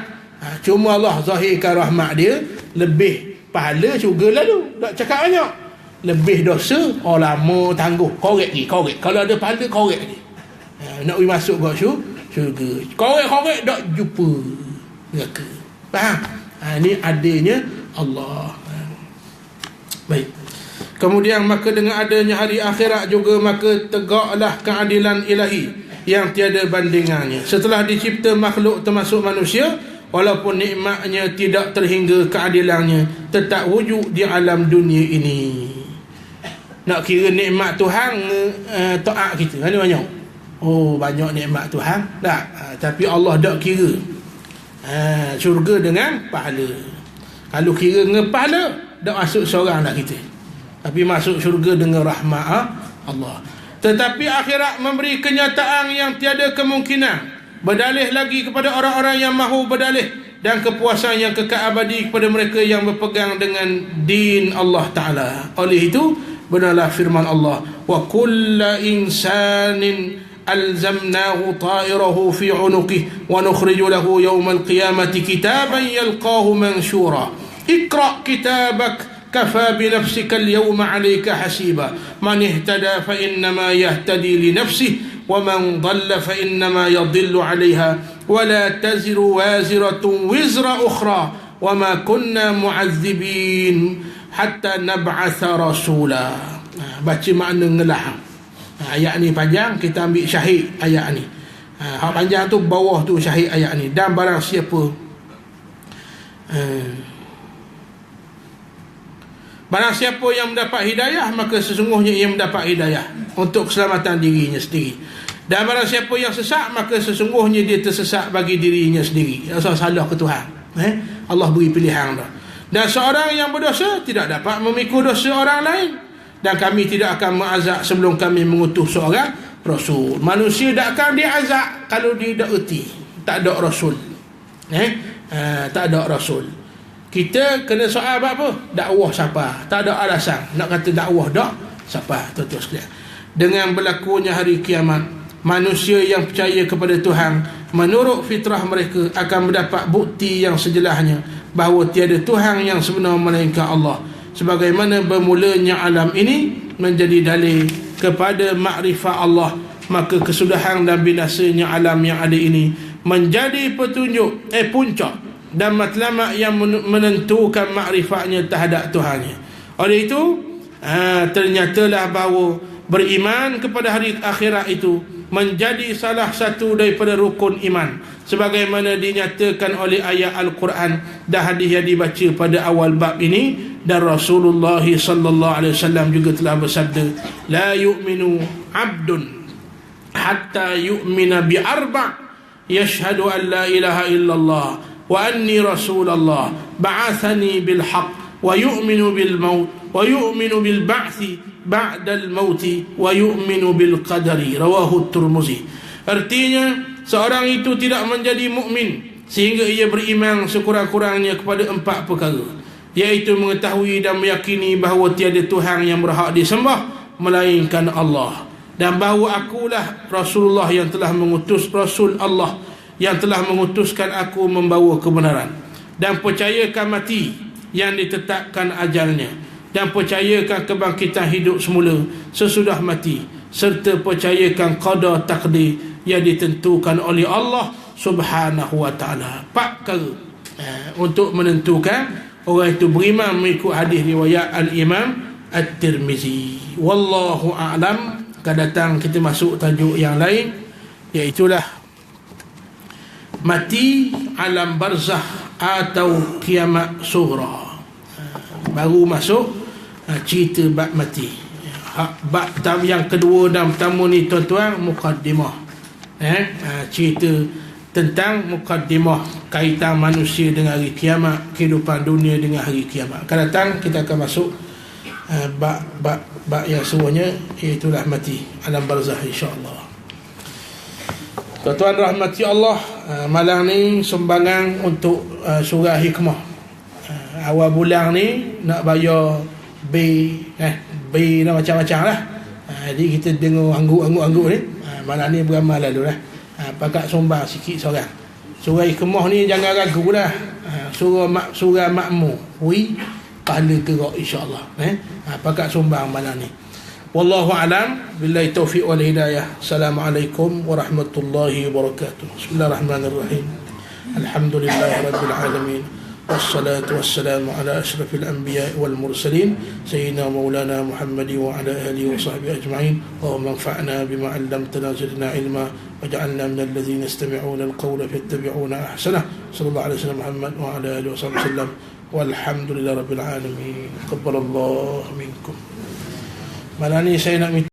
Cuma Allah zahirkan rahmat dia, lebih pahala syurga lalu, tak cakap banyak. Lebih dosa, lama tangguh, korek lagi. Kalau ada pahala, korek lagi. Nak pergi masuk ke syurga, korek tak jumpa neraka. Faham? Ini adilnya Allah. Baik. Kemudian maka dengan adanya hari akhirat juga maka tegaklah keadilan ilahi yang tiada bandingannya. Setelah dicipta makhluk termasuk manusia, walaupun nikmatnya tidak terhingga keadilannya tetap wujud di alam dunia ini. Nak kira nikmat Tuhan taat kita, ada banyak. Oh, banyak nikmat Tuhan. Tak. Tapi Allah tak kira. Syurga dengan pahala. Kalau kira dengan pahala, tak masuk seorang dah kita. Tapi masuk syurga dengan rahmat Allah. Tetapi akhirat memberi kenyataan yang tiada kemungkinan. Berdalih lagi kepada orang-orang yang mahu berdalih, dan kepuasan yang kekal abadi kepada mereka yang berpegang dengan din Allah Ta'ala. Oleh itu, benarlah firman Allah, wa kulla insanin alzamnahu ta'irahu fi unuqih wa nukhriju lahu yawmal qiyamati kitaban yalqahu manshura iqra' kitabak kafa bi nafsika al-yawma 'alayka hasiba man ihtada fa innama yahtadi li nafsihi wa man dhalla fa innama yadhillu 'alayha wa la taziru waziratun wizra ukhra wa ma kunna mu'adzibin hatta nab'atha rasula. Baca makna ngelah. Ayat ni panjang, kita ambil syahid ayat ni. Hak panjang tu bawah tu syahid ayat ni. Dan barang siapa yang mendapat hidayah, maka sesungguhnya ia mendapat hidayah untuk keselamatan dirinya sendiri. Dan barang siapa yang sesat, maka sesungguhnya dia tersesat bagi dirinya sendiri. Asal salah ke Tuhan. Allah beri pilihan dah. Dan seorang yang berdosa tidak dapat memikul dosa orang lain. Dan kami tidak akan mengazab sebelum kami mengutus seorang Rasul. Manusia tak akan diazab kalau dia tak erti, tak ada Rasul. Tak ada Rasul. Kita kena soal apa? Dakwah siapa? Tak ada alasan nak kata dakwah tak siapa. Tuan-tuan sekalian, dengan berlakunya hari kiamat, manusia yang percaya kepada Tuhan menurut fitrah mereka akan mendapat bukti yang sejelasnya bahawa tiada Tuhan yang sebenar melainkan Allah. Sebagaimana bermulanya alam ini menjadi dalil kepada makrifat Allah, maka kesudahan dan binasanya alam yang ada ini menjadi petunjuk puncak dan matlamat yang menentukan makrifatnya terhadap Tuhannya. Oleh itu, ternyatalah bahawa beriman kepada hari akhirat itu menjadi salah satu daripada rukun iman, sebagaimana dinyatakan oleh ayat Al-Quran dan hadis yang dibaca pada awal bab ini. Dan Rasulullah sallallahu alaihi wasallam juga telah bersabda, la yu'minu 'abdun hatta yu'mina bi arba' yashhadu an la ilaha illallah wa anni rasulullah ba'athani bil haqq wa yu'minu bil maut wa yu'minu bil ba'thi ba'da al maut wa yu'minu bil qadari, rawahu Tirmizi. Artinya, seorang itu tidak menjadi mukmin sehingga ia beriman sekurang-kurangnya kepada 4 perkara, iaitu mengetahui dan meyakini bahawa tiada Tuhan yang berhak disembah melainkan Allah, dan bahawa akulah Rasulullah yang telah mengutus Rasul Allah yang telah mengutuskan aku membawa kebenaran, dan percayakan mati yang ditetapkan ajalnya, dan percayakan kebangkitan hidup semula sesudah mati, serta percayakan qada takdir yang ditentukan oleh Allah Subhanahu wa ta'ala. 4 perkara untuk menentukan orang itu beriman mengikut hadis riwayat Al-Imam At-Tirmizi. Wallahu a'lam. Akan datang kita masuk tajuk yang lain, iaitulah mati, alam barzah atau kiamat sughra. Baru masuk cerita bab mati. Bab yang kedua dan pertama ni tuan-tuan mukaddimah. Cerita tentang mukaddimah kaitan manusia dengan hari kiamat, kehidupan dunia dengan hari kiamat. Akan datang kita akan masuk bab yang semuanya, iaitulah mati, alam barzah, insya-Allah. Tuan-tuan rahmati Allah, malam ni sumbangan untuk surah hikmah. Awal bulan ni nak bayar bil macam-macam lah. Jadi kita dengar angguk ni. Malam ni beramal lalu lah. Pakat sumbang sikit seorang. Surah hikmah ni jangan ragu lah. Surah makmur. Pahala gerak insya-Allah. Pakat sumbang malam ni. Wallahu alam, billahi taufiq wal hidayah. Assalamualaikum warahmatullahi wabarakatuh. Bismillahirrahmanirrahim. Alhamdulillahirabbil alamin. Wassalatu wassalamu ala asyrafil anbiya wal mursalin sayyidina maulana Muhammadi wa ala alihi wa sahbihi ajma'in. Allahumma anfa'na bima 'allamtana zidna ilma waj'alna minal ladzina yastami'una al-qawla fayattabi'una ahsanah. Sallallahu alaihi wasallam Muhammad wa ala alihi wasallam. Walhamdulillahirabbil alamin. Qabbalallahu minkum. Malam ni saya nak minta